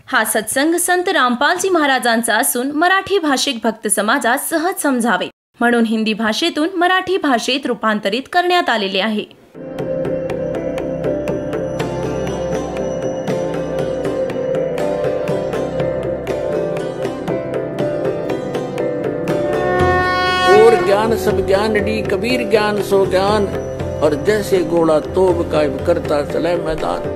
हा सत्संग संत रामपालजी महाराजांचा असून मराठी भाषिक भक्त समाजास सहज समजावे म्हणून हिंदी भाषेतून मराठी भाषेत रूपांतरित करण्यात आलेले आहे. और ज्ञान सब ज्ञान डी कबीर ज्ञान सो ज्ञान और जैसे घोड़ा तोब कायम करता चले मैदान.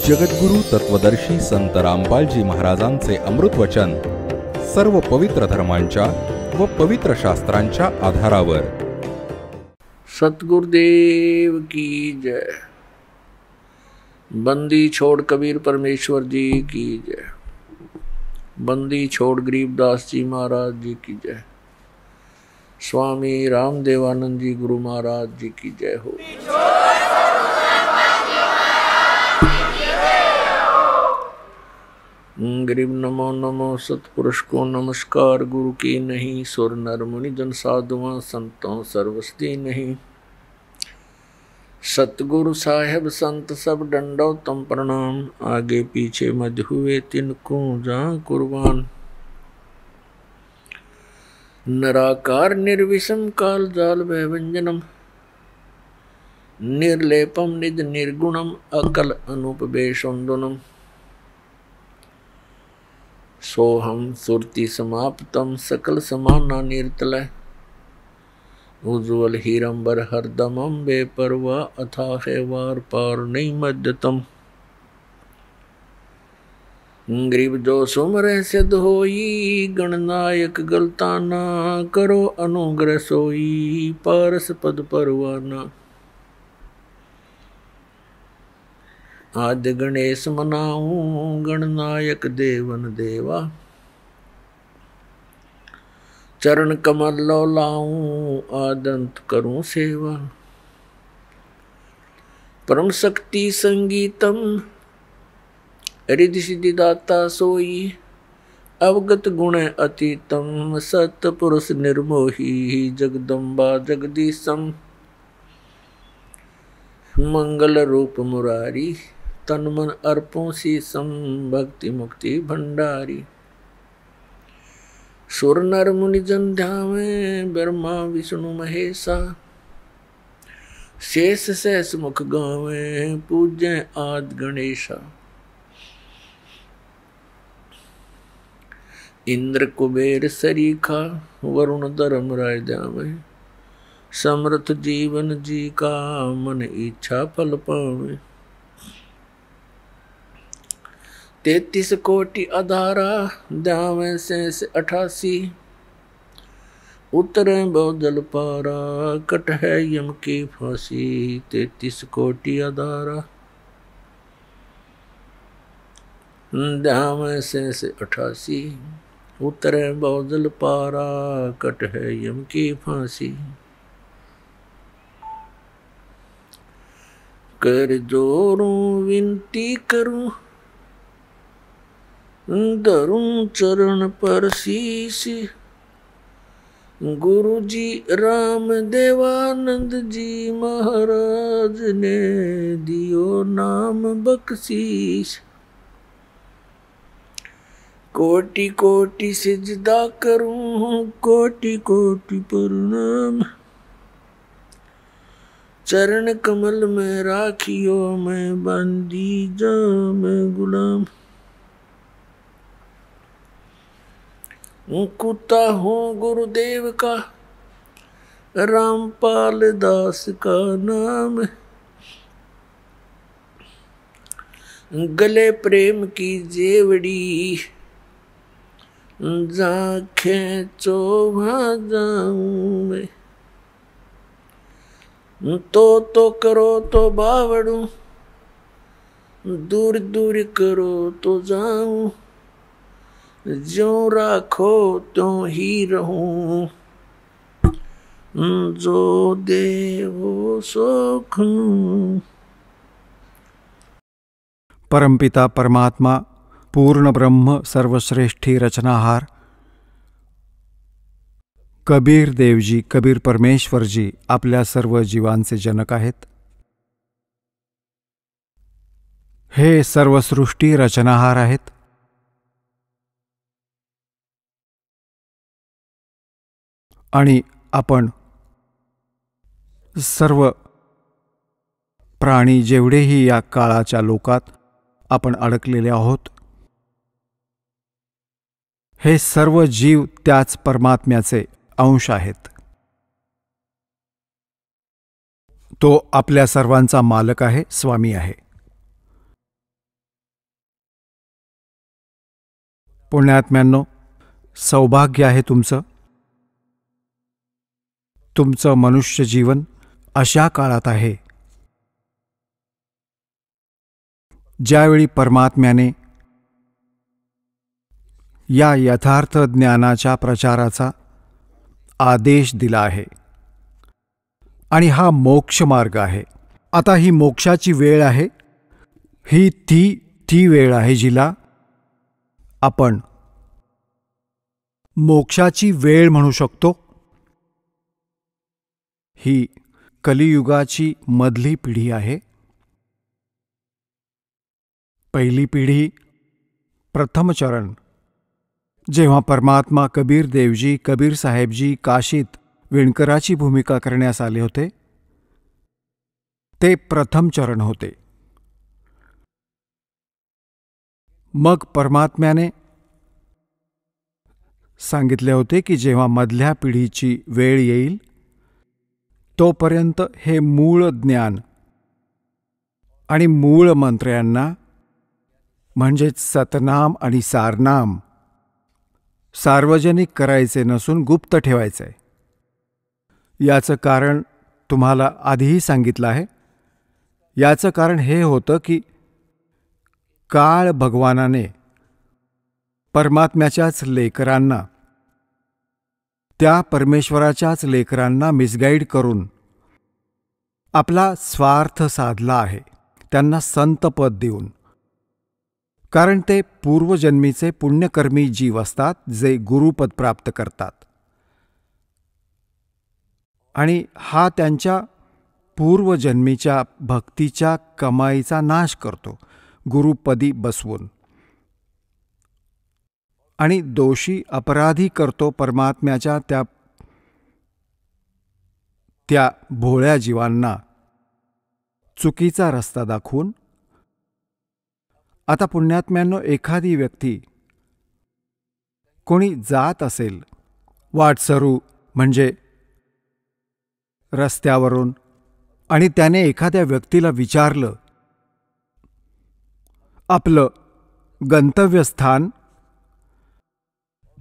जगद्गुरु तत्वदर्शी संत रामपालजी महाराजांचे अमृत वचन सर्व पवित्र धर्मांच्या व पवित्र शास्त्रांच्या आधारावर. सतगुरुदेव की जय. बंदी छोड़ कबीर परमेश्वर जी की जय. बंदी छोड़ गरीबदास जी महाराज जी की जय. स्वामी रामदेवानंद जी गुरु महाराज जी की जय हो. गरीब नमो नमो सतपुरुष को नमस्कार. गुरु की नहीं सुर नर मुनि जन साधुआं संतों सर्वस्ती नहीं. सतगुरु साहेब संत सब डंडो तम प्रणाम. आगे पीछे मध्य हुए तिनको जहाँ कुर्बान. निराकार निर्विषम काल जाल व्यंजनम निर्लेपम निज निर्गुणम अकल अनुपवेशोन्दनम. सोहम सुरति समाप्तम सकल समाना निर्तलय. उज्ज्वल हीरंबर हरदमम बेपरवा अथाह वार पार नहीं मध्यतम. गरीब जो सुमरे सिद्ध होई गणनायक गलताना. करो अनुग्रह सोई पारस पद परवाना. आद्य गणेश मनाऊं गणनायक देवन देवा. चरण कमल लो लाऊं आदंत करूं सेवा. परम शक्ति संगीतम रिद्धि सिद्धि दाता सोई. अवगत गुण अतीतम सत पुरुष निर्मोही. जगदम्बा जगदीशम मंगल रूप मुरारी. तन मन अर्पों शीसम भक्ति मुक्ति भंडारी. सुर नर मुनि जन ध्यावे ब्रह्मा विष्णु महेशा. शेष सहस मुख गावे पूज्य आद गणेशा. इंद्र कुबेर सरीखा वरुण धर्म राय ध्यावे. समर्थ जीवन जी का मन इच्छा फल पावे. 33 कोटि अधारा ध्यावे शेष 88. उतरे बहुजल पारा कट है यम की फांसी. 33 कोटि अधारा ध्यावे शेष 88. उतरे बहुजल पारा कट है यम की फांसी. कर जोरूं विनती करूं धरूं चरण पर शीश. गुरु जी राम देवानंद जी महाराज ने दियो नाम बख्शीश. कोटि कोटि सिजदा करूं कोटि कोटि प्रणाम. चरण कमल में राखियो मैं बंदी जा मैं गुलाम. कुत्ता हूँ गुरुदेव का रामपाल दास का नाम. गले प्रेम की जेवड़ी जा खेचो वहाँ जाऊं मैं. तो करो तो बावड़ू दूर दूर करो तो जाऊं. ज्यों राखो त्यों ही रहूं जो देवो सो खाऊं. परमपिता परमात्मा पूर्ण ब्रह्म सर्वश्रेष्ठी रचनाहार कबीर देवजी, कबीर परमेश्वरजी आपल्या सर्व जीवांचे जनक आहेत. हे सर्व सृष्टी रचनाहार आहेत. आणि आपण सर्व प्राणी जेवढेही या काळाच्या लोकात आपण अडकलेले आहोत, हे सर्व जीव त्याच परमात्म्याचे अंश आहेत. तो आपल्या सर्वांचा मालक आहे, स्वामी आहे. पुण्यात्म्यांनो, सौभाग्य आहे तुमचं. तुमचं मनुष्य जीवन अशा काळात आहे ज्यावेळी परमात्म्याने या यथार्थ ज्ञानाच्या प्रचाराचा आदेश दिला आहे. आणि हा मोक्ष मार्ग आहे. आता ही मोक्षाची वेळ आहे. ही ती वेळ आहे जिला आपण मोक्षाची वेळ म्हणू शकतो. ही कलियुगाची मधली पिढी आहे. पहिली पिढी, प्रथम चरण, जेव्हा परमात्मा कबीर देवजी, कबीर साहेबजी काशीत विणकराची भूमिका करण्यास आले होते, ते प्रथम चरण होते. मग परमात्म्याने सांगितले होते की जेव्हा मधल्या पिढीची वेळ येईल तोपर्यंत हे मूळ ज्ञान आणि मूळ मंत्र्यांना म्हणजेच सतनाम आणि सारनाम सार्वजनिक करायचे नसून गुप्त ठेवायचे. याचं कारण तुम्हाला आधीही सांगितलं आहे. याचं कारण हे होतं की काळ भगवानाने परमात्म्याच्याच लेकरांना, त्या परमेश्वराच्याच लेकरांना मिसगाईड करून आपला स्वार्थ साधला आहे, त्यांना संतपद देऊन. कारण ते पूर्वजन्मीचे पुण्यकर्मी जीव असतात जे गुरुपद प्राप्त करतात. आणि हा त्यांच्या पूर्वजन्मीच्या भक्तीच्या कमाईचा नाश करतो गुरुपदी बसवून, आणि दोषी अपराधी करतो परमात्म्याच्या त्या भोळ्या जीवांना चुकीचा रस्ता दाखवून. आता पुण्यात्म्यांनो, एखादी व्यक्ती कोणी जात असेल वाटसरू म्हणजे रस्त्यावरून, आणि त्याने एखाद्या व्यक्तीला विचारलं आपलं गंतव्यस्थान,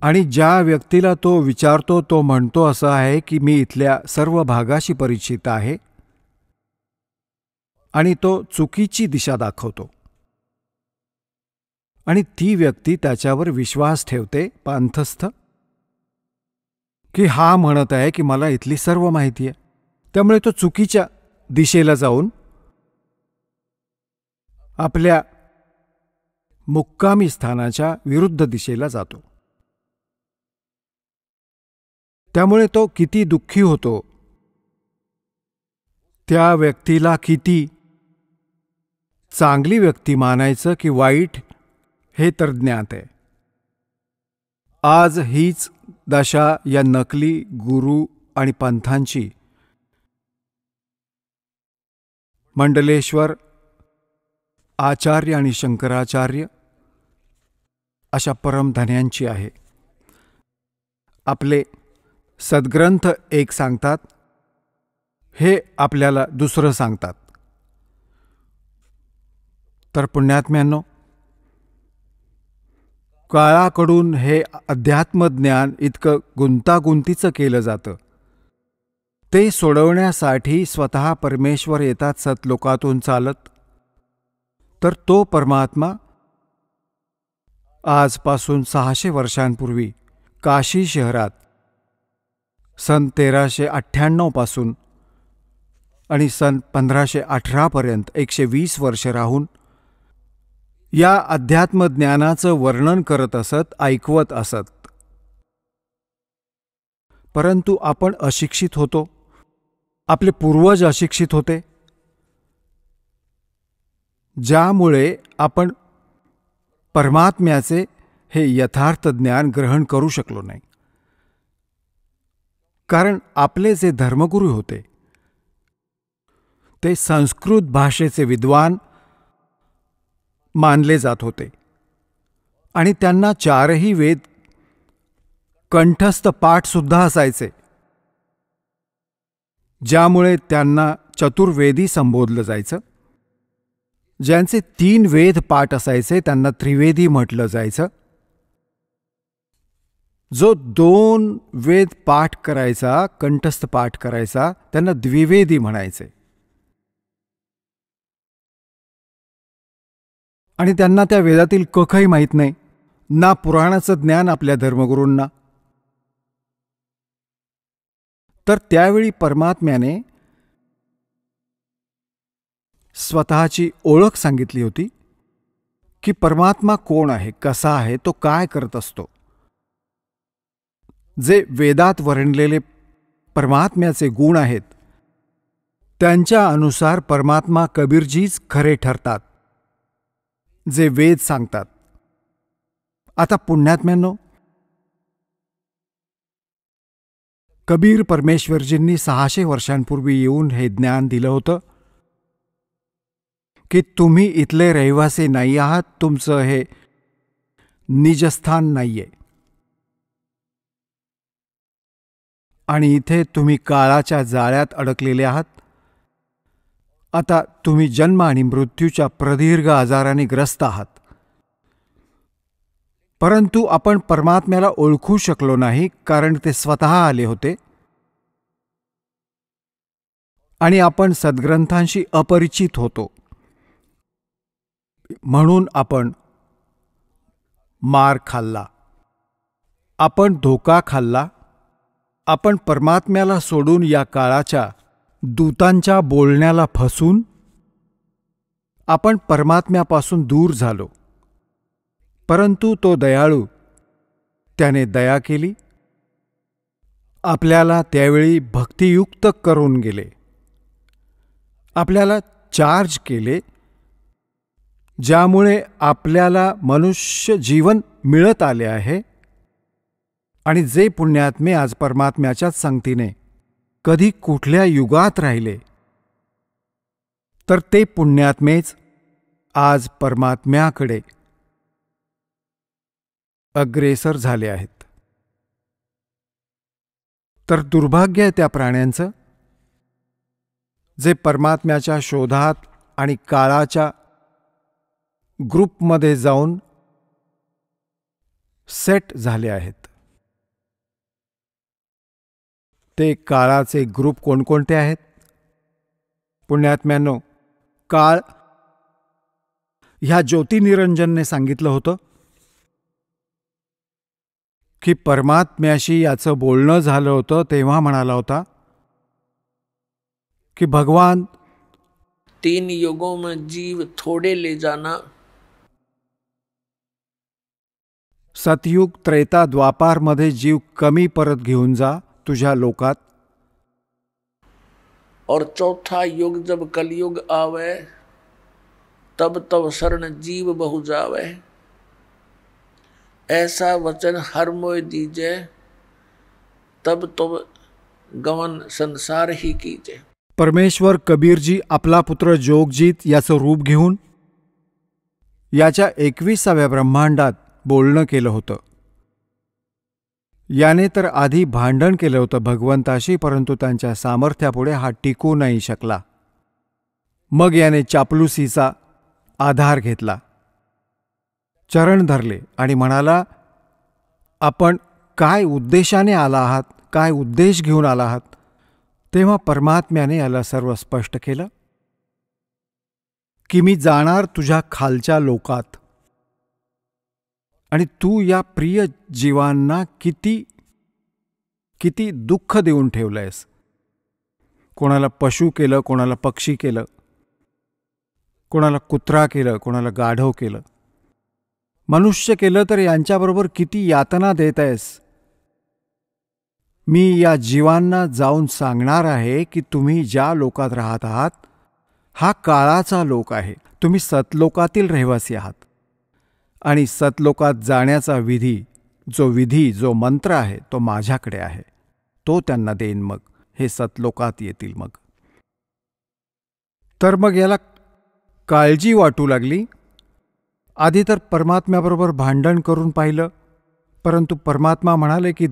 आणि ज्या व्यक्तीला तो विचारतो तो म्हणतो असं आहे की मी इथल्या सर्व भागाशी परिचित आहे, आणि तो चुकीची दिशा दाखवतो, आणि ती व्यक्ती त्याच्यावर विश्वास ठेवते पांथस्थ की हा म्हणत आहे की मला इथली सर्व माहिती आहे. त्यामुळे तो चुकीच्या दिशेला जाऊन आपल्या मुक्कामी स्थानाच्या विरुद्ध दिशेला जातो. त्यामुळे तो किती दुःखी होतो, त्या व्यक्तीला किती चांगली व्यक्ती मानायचं की वाईट हे तर ज्ञात आहे. आज हीच दशा या नकली गुरु आणि पंथांची, मंडलेश्वर आचार्य आणि शंकराचार्य अशा परमधन्यांची आहे. आपले सद्ग्रंथ एक सांगतात, हे आपल्याला दुसरं सांगतात. तर पुण्यात्म्यांनो, काळाकडून हे अध्यात्मज्ञान इतकं गुंतागुंतीचं केलं जातं, ते सोडवण्यासाठी स्वतः परमेश्वर येतात सतलोकातून चालत. तर तो परमात्मा आजपासून 600 वर्षांपूर्वी काशी शहरात सन 1398 पासून आणि सन 1518 पर्यंत 120 वर्ष राहून या अध्यात्मज्ञानाचं वर्णन करत असत, ऐकवत असत. परंतु आपण अशिक्षित होतो, आपले पूर्वज अशिक्षित होते. ज्यामुळे आपण परमात्म्याचे हे यथार्थ ज्ञान ग्रहण करू शकलो नाही. कारण आपले जे धर्मगुरू होते ते संस्कृत भाषेचे विद्वान मानले जात होते आणि त्यांना 4ही वेद कंठस्थ पाठ सुद्धा असायचे, ज्यामुळे त्यांना चतुर्वेदी संबोधलं जायचं. ज्यांचे 3 वेद पाठ असायचे त्यांना त्रिवेदी म्हटलं जायचं. जो 2 वेद पाठ करायचा, कंठस्थ पाठ करायचा, त्यांना द्विवेदी म्हणायचे. आणि त्यांना त्या वेदातील कखही माहीत नाही, ना पुराणाचं ज्ञान आपल्या धर्मगुरूंना. तर त्यावेळी परमात्म्याने स्वतःची ओळख सांगितली होती की परमात्मा कोण आहे, कसा आहे, तो काय करत असतो. जे वेदात वर्णलेले परमात्म्याचे गुण आहेत त्यांच्या अनुसार परमात्मा कबीरजीच खरे ठरतात, जे वेद सांगतात. आता पुण्यात्म्यांनो, कबीर परमेश्वरजींनी 600 वर्षांपूर्वी येऊन हे ज्ञान दिलं होतं की तुम्ही इथले रहिवासी नाही आहात, तुमचं हे निजस्थान नाहीये आणि इथे तुम्ही काळाच्या जाळ्यात अडकलेले आहात. आता तुम्ही जन्म आणि मृत्यूच्या प्रदीर्घ आजाराने ग्रस्त आहात. परंतु आपण परमात्म्याला ओळखू शकलो नाही, कारण ते स्वतः आले होते आणि आपण सद्ग्रंथांशी अपरिचित होतो. म्हणून आपण मार खाल्ला, आपण धोका खाल्ला, आपण परमात्म्याला सोडून या काळाच्या दूतांच्या बोलण्याला फसून आपण परमात्म्यापासून दूर झालो. परंतु तो दयाळू, त्याने दया केली, आपल्याला त्यावेळी भक्तियुक्त करून गेले, आपल्याला चार्ज केले, ज्यामुळे आपल्याला मनुष्य जीवन मिळत आले आहे. आणि जे पुण्यात्मे आज परमात्म्याच्याच संगतीने कधी कुठल्या युगात राहिले, तर ते पुण्यात्मेच आज परमात्म्याकडे अग्रेसर झाले आहेत. तर दुर्भाग्य आहे त्या प्राण्यांचं, जे परमात्म्याच्या शोधात आणि काळाच्या ग्रुपमध्ये जाऊन सेट झाले आहेत. ते काळाचे ग्रुप कोणकोणते आहेत? पुण्यात्म्यांनो, काळ ह्या ज्योतिनिरंजनने सांगितलं होतं की परमात्म्याशी याचं बोलणं झालं होतं तेव्हा म्हणाला होता की भगवान 3 युगों में जीव थोड़े ले जाना, सतयुग, त्रेता, द्वापारमध्ये जीव कमी परत घेऊन जा तुझ्या लोकात, और चौथा युग जब कलयुग आवे तब तब शरण जीव बहु जावे. ऐसा वचन हर मोय दीजे, तब तो गवन संसार ही कीजे. परमेश्वर कबीरजी आपला पुत्र जोगजीत याचं रूप घेऊन याच्या 21व्या ब्रह्मांडात बोलणं केलं होतं. याने तर आधी भांडण केलं होतं भगवंताशी, परंतु त्यांच्या सामर्थ्यापुढे हा टिकू नाही शकला. मग याने चापलुसीचा आधार घेतला, चरण धरले आणि म्हणाला, आपण काय उद्देशाने आला आहात, काय उद्देश घेऊन आला आहात. तेव्हा परमात्म्याने याला सर्व स्पष्ट केलं की मी जाणार तुझ्या खालच्या लोकात आणि तू या प्रिय जीवांना किती किती दुःख देऊन ठेवलंयस. कोणाला पशु केलं, कोणाला पक्षी केलं, कोणाला कुत्रा केलं, कोणाला गाढव केलं, मनुष्य केलं, तर यांच्याबरोबर किती यातना देत आहेस. मी या जीवांना जाऊन सांगणार आहे की तुम्ही ज्या लोकात राहत आहात हा काळाचा लोक आहे. तुम्ही सतलोकातील रहिवासी आहात आणि सतलोकात जाण्याचा जो मंत्र आहे तो माझ्याकडे आहे. तो त्यांना देईन, मग हे सतलोकात येतील. मग तर मग याला काळजी वाटू लागली. आधी तर परमात्म्याबरोबर भांडण करून पाहिलं, परंतु परमात्मा म्हणाले की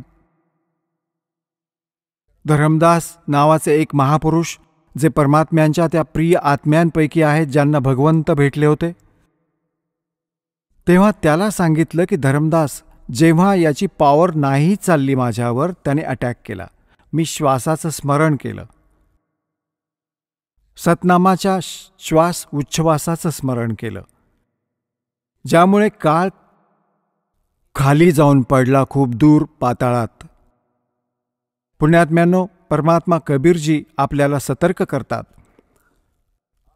धर्मदास नावाचे एक महापुरुष जे परमात्म्यांच्या त्या प्रिय आत्म्यांपैकी आहेत, ज्यांना भगवंत भेटले होते, तेव्हा त्याला सांगितलं की धर्मदास, जेव्हा याची पॉवर नाही चालली माझ्यावर, त्याने अटॅक केला. मी श्वासाचं स्मरण केलं, सतनामाच्या श्वास उच्छ्वासाचं स्मरण केलं, ज्यामुळे काळ खाली जाऊन पडला खूप दूर पाताळात. पुण्यात्म्यांनो, परमात्मा कबीरजी आपल्याला सतर्क करतात.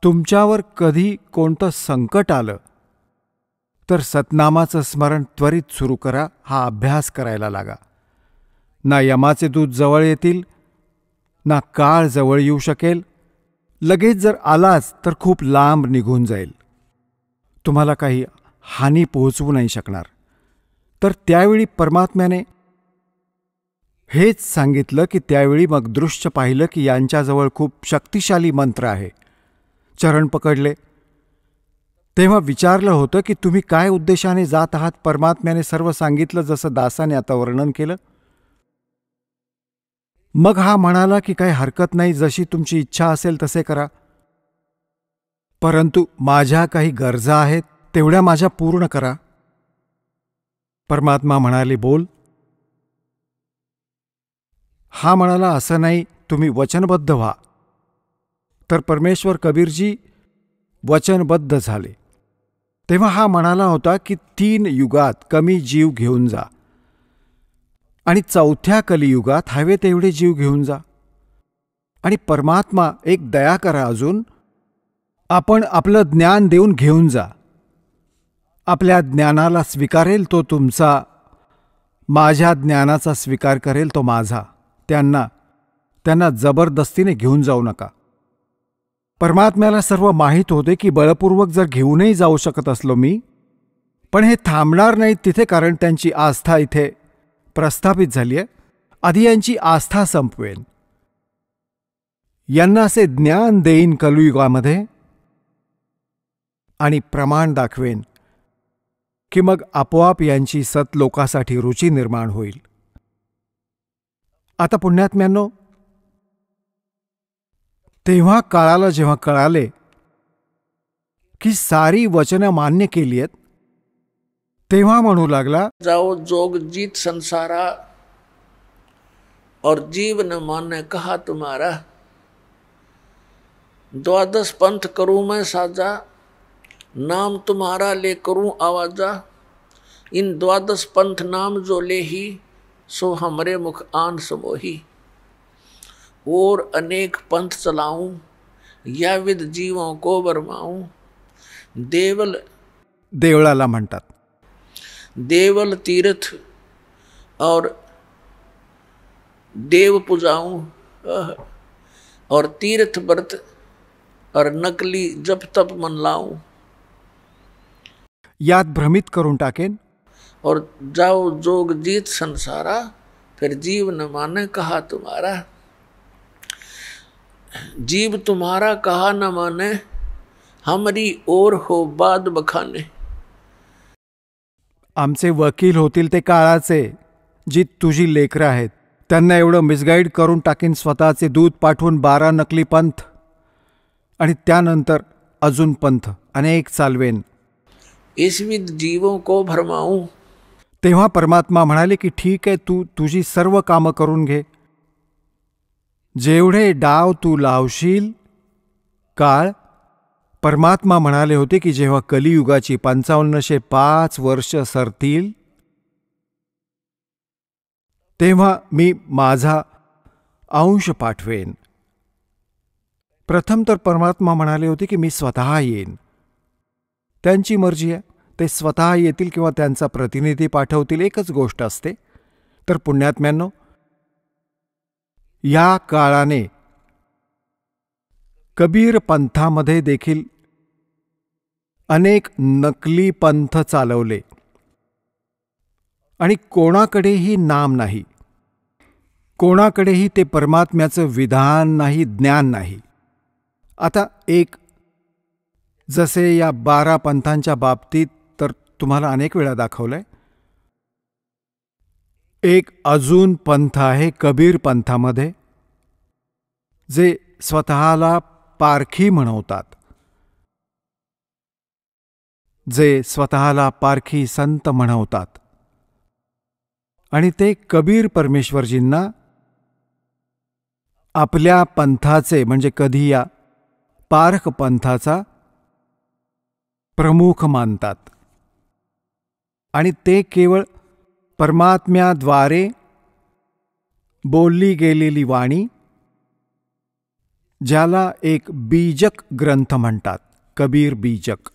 तुमच्यावर कधी कोणतं संकट आलं तर सतनामाचं स्मरण त्वरित सुरू करा, हा अभ्यास करायला लागा. ना यमाचे दूत जवळ येतील, ना काळ जवळ येऊ शकेल. लगेच जर आलाच तर खूप लांब निघून जाईल, तुम्हाला काही हानी पोहोचवू नाही शकणार. तर त्यावेळी परमात्म्याने हेच सांगितलं की त्यावेळी मग दृश्य पाहिलं की यांच्याजवळ खूप शक्तिशाली मंत्र आहे. चरण पकडले, तेव्हा विचारलं होतं की तुम्ही काय उद्देशाने जात आहात. परमात्म्याने सर्व सांगितलं, जसं दासाने आता वर्णन केलं. मग हा म्हणाला की काही हरकत नाही, जशी तुमची इच्छा असेल तसे करा, परंतु माझ्या काही गरजा आहेत, तेवढ्या माझ्या पूर्ण करा. परमात्मा म्हणाले, बोल. हा म्हणाला, असं नाही, तुम्ही वचनबद्ध व्हा. तर परमेश्वर कबीरजी वचनबद्ध झाले. तेव्हा हा म्हणाला होता की 3 युगात कमी जीव घेऊन जा आणि 4थ्या कलियुगात हवे तेवढे जीव घेऊन जा. आणि परमात्मा एक दया करा, अजून आपण आपलं ज्ञान देऊन घेऊन जा. आपल्या ज्ञानाला स्वीकारेल तो तुमचा, माझ्या ज्ञानाचा स्वीकार करेल तो माझा. त्यांना जबरदस्तीने घेऊन जाऊ नका. परमात्म्याला सर्व माहीत होते की बळपूर्वक जर घेऊनही जाऊ शकत असलो मी, पण हे थांबणार नाहीत तिथे, कारण त्यांची आस्था इथे प्रस्थापित झाली आहे. आधी यांची आस्था संपवेन, यांना असे ज्ञान देईन कलियुगामध्ये आणि प्रमाण दाखवेन की मग आपोआप यांची सतलोकासाठी रुची निर्माण होईल. आता पुण्यात्म्यांनो, तेव्हा काळाला जेव्हा कळाले की सारी वचनं मान्य केली आहेत, तेव्हा म्हणू लागला, जाओ जोग जीत संसारा और जीव न माने कहा तुम्हारा. 12 पंथ करूं मैं साजा, नाम तुम्हारा ले करूं आवाजा. इन 12 पंथ नाम जो ले ही, सो हमरे मुख आन समोही. और अनेक पंथ चलाऊं, या विद जीवों को बरमाऊं. देवळाला म्हणतात. देवल तीर्थ और देव पूजाऊं, और तीर्थ व्रत और नकली जप तप मन लाऊं. यात भ्रमित करून टाकेन. और जाओ जोग जीत संसारा, फिर जीव न माने कहा तुम्हारा. जीव तुम्हारा कहा न माने, हमरी ओर हो बाद बखाने. आमचे वकील होतील ते काळाचे, जी तुझी लेकरं आहेत, त्यांना एवढं मिसगाईड करून टाकीन. स्वतःचे दूध पाठवून 12 नकली पंथ आणि त्यानंतर अजून पंथ अनेक चालवेन. इसविद जीवों को भरमाऊं. तेव्हा परमात्मा म्हणाले की ठीक आहे, तू तुझी सर्व कामं करून घे. जेवढे डाव तू लावशील काळ, परमात्मा म्हणाले होते की जेव्हा कलियुगाची 5505 वर्ष सरतील, तेव्हा मी माझा अंश पाठवेन. प्रथम तर परमात्मा म्हणाले होते की मी स्वतः येईन. त्यांची मर्जी आहे, ते स्वतः येतील किंवा त्यांचा प्रतिनिधी पाठवतील, एकच गोष्ट असते. तर पुण्यात्म्यांनो, या काळाने कबीर पंथामध्ये देखील अनेक नकली पंथ चालवले आणि कोणाकडेही नाम नाही, कोणाकडेही ते परमात्म्याचं विधान नाही, ज्ञान नाही. आता एक जसे या 12 पंथांच्या बाबतीत तर तुम्हाला अनेक वेळा दाखवलंय. एक अजून पंथ आहे कबीर पंथामध्ये, जे स्वतःला पारखी म्हणवतात, जे स्वतःला पारखी संत म्हणवतात. आणि ते कबीर परमेश्वरजींना आपल्या पंथाचे म्हणजे कधी या पारख पंथाचा प्रमुख मानतात. आणि ते केवळ परमात्म्याद्वारे बोलली गेलेली वाणी, ज्याला एक बीजक ग्रंथ म्हणतात, कबीर बीजक,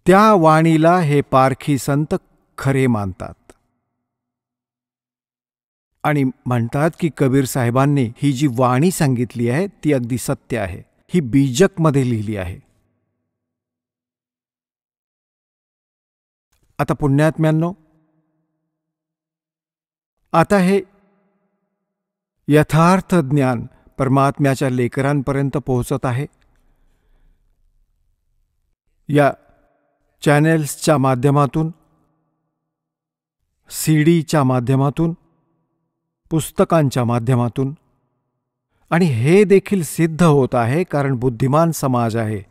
त्या वाणीला हे पारखी संत खरे मानतात. आणि म्हणतात की कबीर साहेबांनी ही जी वाणी सांगितली आहे ती अगदी सत्य आहे, ही बीजकमध्ये लिहिली आहे. आता पुण्यात्म्यांनो, आता हे यथार्थ ज्ञान परमात्म्याच्या लेकरांपर्यंत पोहोचत आहे. या चॅनेल्सच्या माध्यमातून, सीडीच्या माध्यमातून, पुस्तकांच्या माध्यमातून. आणि हे देखील सिद्ध होत आहे कारण बुद्धिमान समाज आहे.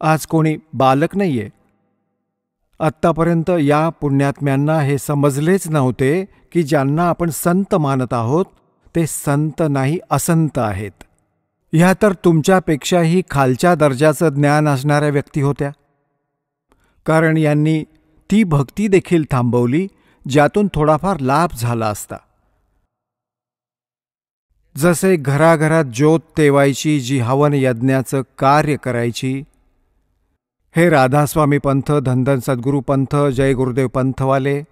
आज कोणी बालक नाहीये. आत्तापर्यंत या पुण्यात्म्यांना हे समजलेच नव्हते की ज्यांना आपण संत मानत आहोत ते संत नाही, असंत आहेत. ह्या तर तुमच्यापेक्षाही खालच्या दर्जाचं ज्ञान असणाऱ्या व्यक्ती होत्या, कारण यांनी ती भक्ती देखील थांबवली ज्यातून थोडाफार लाभ झाला असता. जसे घराघरात ज्योत तेवायची जी हवन यज्ञाचं कार्य करायची, हे राधास्वामी पंथ, धनधन सद्गुरू पंथ, जय गुरुदेव पंथवाले,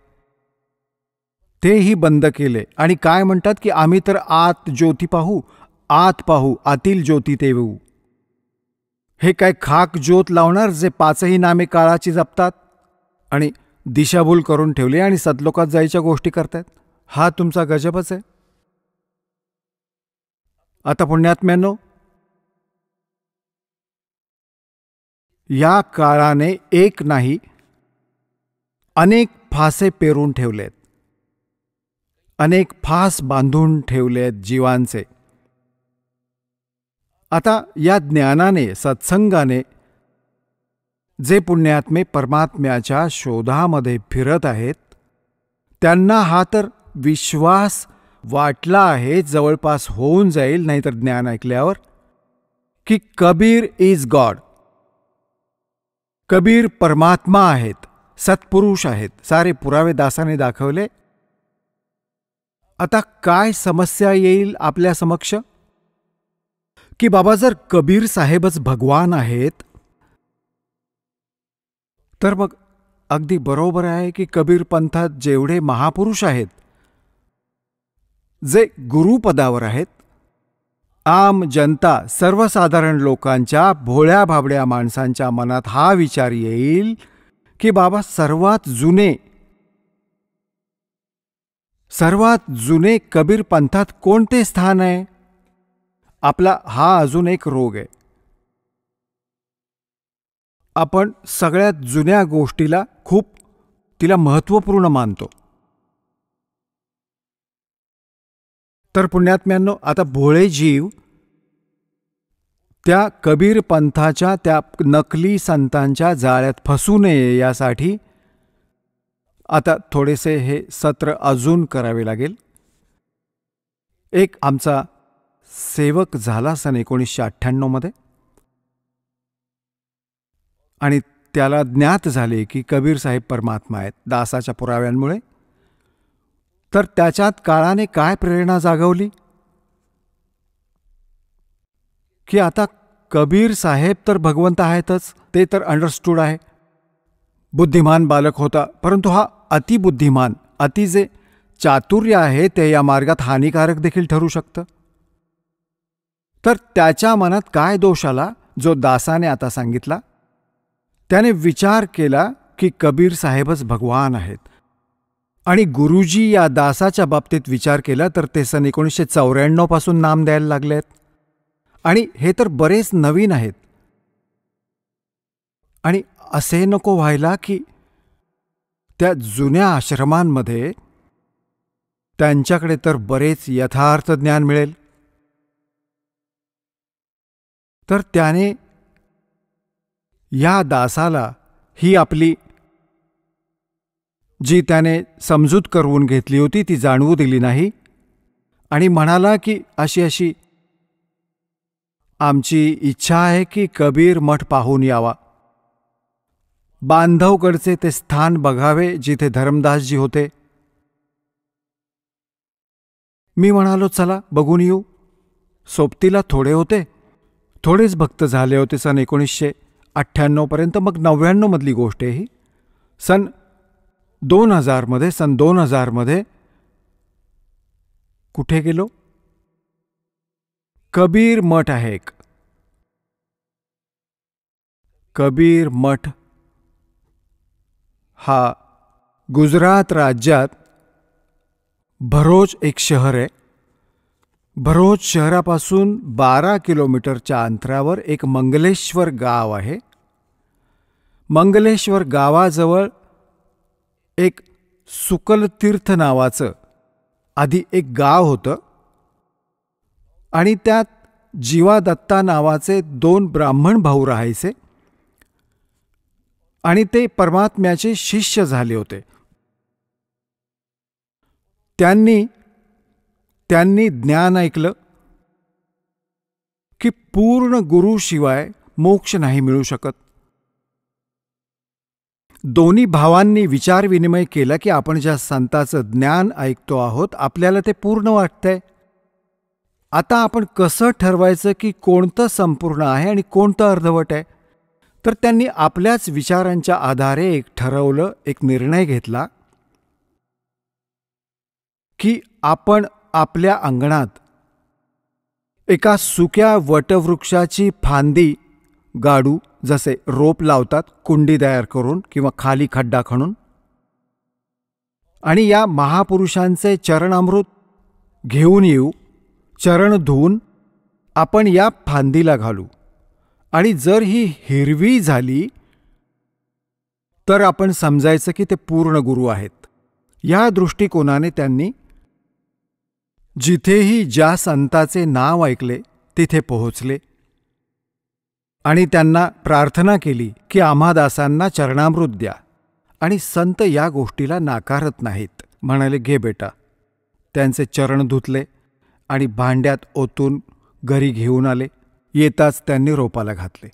तेही बंद केले. आणि काय म्हणतात की आम्ही तर आत ज्योती पाहू, आत पाहू, आतील ज्योती तेवू. हे काय खाक ज्योत लावणार जे 5ही नामे काळाची जपतात आणि दिशाभूल करून ठेवली आणि सतलोकात जायच्या गोष्टी करतात. हा तुमचा गजबच आहे. आता पुण्यात्म्यांनो, या काळाने एक नाही अनेक फासे पेरून ठेवलेत, अनेक फास बांधून ठेवलेत जीवांचे. आता या ज्ञानाने, सत्संगाने जे पुण्यात्मे परमात्म्याच्या शोधामध्ये फिरत आहेत त्यांना हा तर विश्वास वाटला आहे, जवळपास होऊन जाईल नाहीतर ज्ञान ऐकल्यावर, की कबीर इज गॉड. कबीर परमात्मा आहेत, सत्पुरुष आहेत. सारे पुरावे दासाने दाखवले. आता काय समस्या येईल आपल्या समक्ष की बाबा जर कबीर साहेबच भगवान आहेत तर मग अगदी बरोबर आहे की कबीर पंथात जेवढे महापुरुष आहेत, जे गुरुपदावर आहेत, आम जनता, सर्वसाधारण लोकांच्या, भोळ्या भाबड्या माणसांच्या मनात हा विचार येईल की बाबा सर्वात जुने कबीर पंथात कोणते स्थान आहे. आपला हा अजून एक रोग आहे. आपण सगळ्यात जुन्या गोष्टीला खूप तिला महत्त्वपूर्ण मानतो. तर पुण्यात्म्यांनो, आता भोळे जीव त्या कबीर पंथाच्या त्या नकली संतांच्या जाळ्यात फसू नये यासाठी आता थोडेसे हे सत्र अजून करावे लागेल. एक आमचा सेवक झाला सन 1998 आणि त्याला ज्ञात झाले की कबीर साहेब परमात्मा आहेत दासाच्या पुराव्यांमुळे. तर त्याच्यात काळाने काय प्रेरणा जागवली की आता कबीर साहेब तर भगवंत आहेतच, ते तर अंडरस्टूड आहे. बुद्धिमान बालक होता, परंतु हा अतिबुद्धिमान, अति जे चातुर्य आहे ते या मार्गात हानिकारक देखील ठरू शकतं. तर त्याच्या मनात काय दोष आला जो दासाने आता सांगितला, त्याने विचार केला की कबीर साहेबच भगवान आहेत. आणि गुरुजी या दासाच्या बाबतीत विचार केला तर ते सन 1994 पासून नाम द्यायला लागलेत. आणि हे तर बरेच नवीन आहेत. आणि असे नको व्हायला की त्या जुन्या आश्रमांमध्ये त्यांच्याकडे तर बरेच यथार्थ ज्ञान मिळेल. तर त्याने या दासाला ही आपली जी त्याने समजूत करून घेतली होती ती जाणवू दिली नाही आणि म्हणाला की अशी अशी आमची इच्छा आहे की कबीर मठ पाहून यावा. बांधवगडचे ते स्थान बघावे जिथे धर्मदासजी होते. मी म्हणालो चला बघून येऊ. सोबतीला थोडे होते, थोडेच भक्त झाले होते सन 1998 पर्यंत. मग 99 मधली गोष्ट आहे ही. सन 2000 मध्ये कुठे गेलो? कबीर मठ आहे एक. कबीर मठ हा गुजरात राज्यात भरोच एक शहर आहे. भरोच शहरापासून 12 किलोमीटरच्या अंतरावर एक मंगलेश्वर गाव आहे. मंगलेश्वर गावाजवळ एक सुकलतीर्थ नावाचं आधी एक गाव होतं आणि त्यात जीवादत्ता नावाचे 2 ब्राह्मण भाऊ राहायचे आणि ते परमात्म्याचे शिष्य झाले होते. त्यांनी ज्ञान ऐकलं की पूर्ण गुरुशिवाय मोक्ष नाही मिळू शकत. दोन्ही भावांनी विचारविनिमय केला की आपण ज्या संताचं ज्ञान ऐकतो आहोत आपल्याला ते पूर्ण वाटतंय. आता आपण कसं ठरवायचं की कोणतं संपूर्ण आहे आणि कोणतं अर्धवट आहे? तर त्यांनी आपल्याच विचारांच्या आधारे एक ठरवलं, एक निर्णय घेतला की आपण आपल्या अंगणात एका सुक्या वटवृक्षाची फांदी गाडू, जसे रोप लावतात कुंडी तयार करून किंवा खाली खड्डा खणून, आणि या महापुरुषांचे चरणामृत घेऊन येऊ. चरण धुवून आपण या फांदीला घालू आणि जर ही हिरवी झाली तर आपण समजायचं की ते पूर्ण गुरु आहेत. या दृष्टिकोनाने त्यांनी जिथेही ज्या संताचे नाव ऐकले तिथे पोहोचले आणि त्यांना प्रार्थना केली की आम्हा दासांना चरणामृत द्या. आणि संत या गोष्टीला नाकारत नाहीत. म्हणाले घे बेटा. त्यांचे चरण धुतले आणि भांड्यात ओतून घरी घेऊन आले. येताच त्यांनी रोपाला घातले.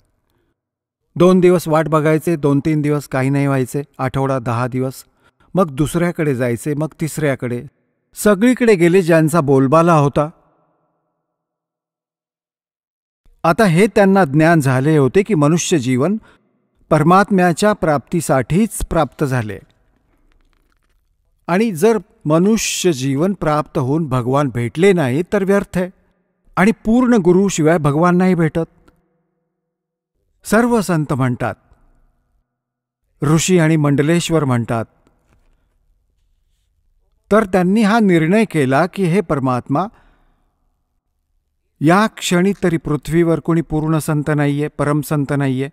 2 दिवस वाट बघायचे, 2-3 दिवस काही नाही व्हायचे, आठवडा 10 दिवस, मग दुसऱ्याकडे जायचे, मग तिसऱ्याकडे, सगळीकडे गेले ज्यांचा बोलबाला होता. आता हे त्यांना ज्ञान झाले होते की मनुष्य जीवन परमात्म्याच्या प्राप्तीसाठीच प्राप्त झाले आणि जर मनुष्य जीवन प्राप्त होऊन भगवान भेटले नाही तर व्यर्थ आहे. आणि पूर्ण गुरुशिवाय भगवान नाही भेटत. सर्व संत म्हणतात, ऋषी आणि मंडलेश्वर म्हणतात. तर त्यांनी हा निर्णय केला की हे परमात्मा, या क्षणी तरी पृथ्वीवर कोणी पूर्ण संत नाहीये, परमसंत नाहीये.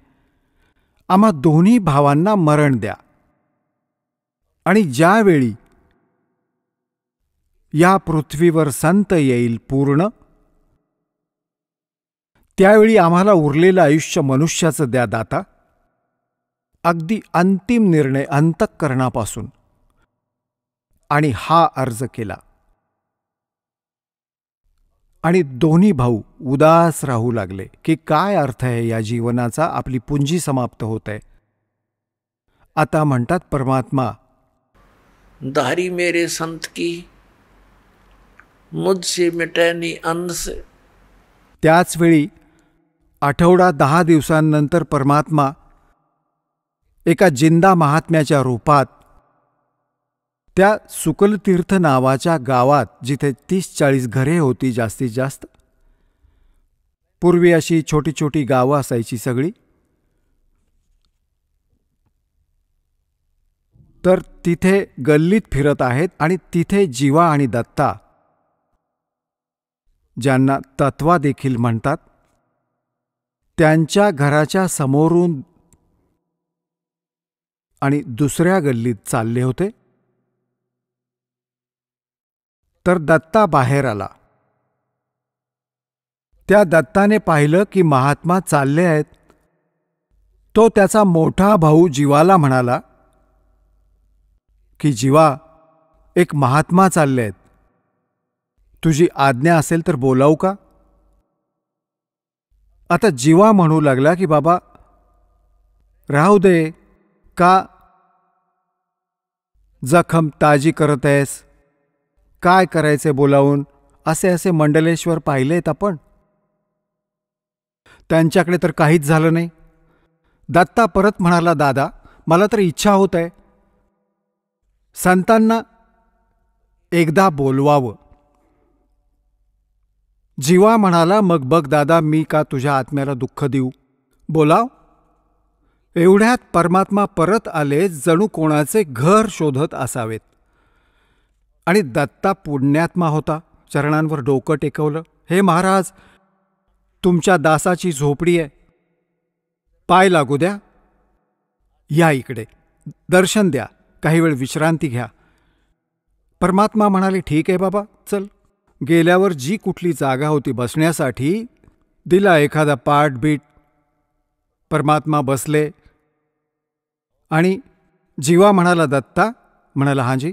आम्हा दोन्ही भावांना मरण द्या आणि ज्यावेळी या पृथ्वीवर संत येईल पूर्ण, त्यावेळी आम्हाला उरलेलं आयुष्य मनुष्याचं द्या दाता. अगदी अंतिम निर्णय अंतःकरणापासून. आणि हा अर्ज केला. आणि दोन्ही भाऊ उदास राहू लागले की काय अर्थ आहे या जीवनाचा, आपली पुंजी समाप्त होत आहे. आता म्हणतात परमात्मा, दारी मेरे संत की मुझसे मिटे नी अन्न से. त्याच वेळी आठवडा 10 दिवसांनंतर परमात्मा एका जिंदा महात्म्याच्या रूपात त्या सुकलतीर्थ नावाच्या गावात, जिथे 30-40 घरे होती जास्तीत जास्त, पूर्वी अशी छोटी छोटी गावं असायची सगळी. तर तिथे गल्लीत फिरत आहेत आणि तिथे जीवा आणि दत्ता, ज्यांना तत्वा देखील म्हणतात, त्यांच्या घराच्या समोरून आणि दुसऱ्या गल्लीत चालले होते. तर दत्ता बाहेर आला. त्या दत्ताने पाहिलं की महात्मा चालले आहेत. तो त्याचा मोठा भाऊ जीवाला म्हणाला की जीवा, एक महात्मा चालले आहेत, तुझी आज्ञा असेल तर बोलावू का? आता जीवा म्हणू लागला की बाबा राहू दे, का जखम ताजी करत आहेस? काय करायचे बोलावून? असे असे मंडलेश्वर पाहिलेत आपण, त्यांच्याकडे तर काहीच झालं नाही. दत्ता परत म्हणाला, दादा मला तर इच्छा होत आहे, संतांना एकदा बोलवावं. जीवा म्हणाला, मग बघ दादा, मी का तुझ्या आत्म्याला दुःख देऊ, बोलाव. एवढ्यात परमात्मा परत आले, जणू कोणाचे घर शोधत असावेत. आणि दत्ता पुण्यात्मा होता, चरणांवर डोकं टेकवलं. हे महाराज, तुमच्या दासाची झोपडी आहे, पाय लागू द्या, या इकडे, दर्शन द्या, काही वेळ विश्रांती घ्या. परमात्मा म्हणाले, ठीक आहे बाबा, चल. गेल्यावर जी कुठली जागा होती बसण्यासाठी, दिला एखादा पाठबीट. परमात्मा बसले आणि जीवा म्हणाला, दत्ता, म्हणाला, हांजी,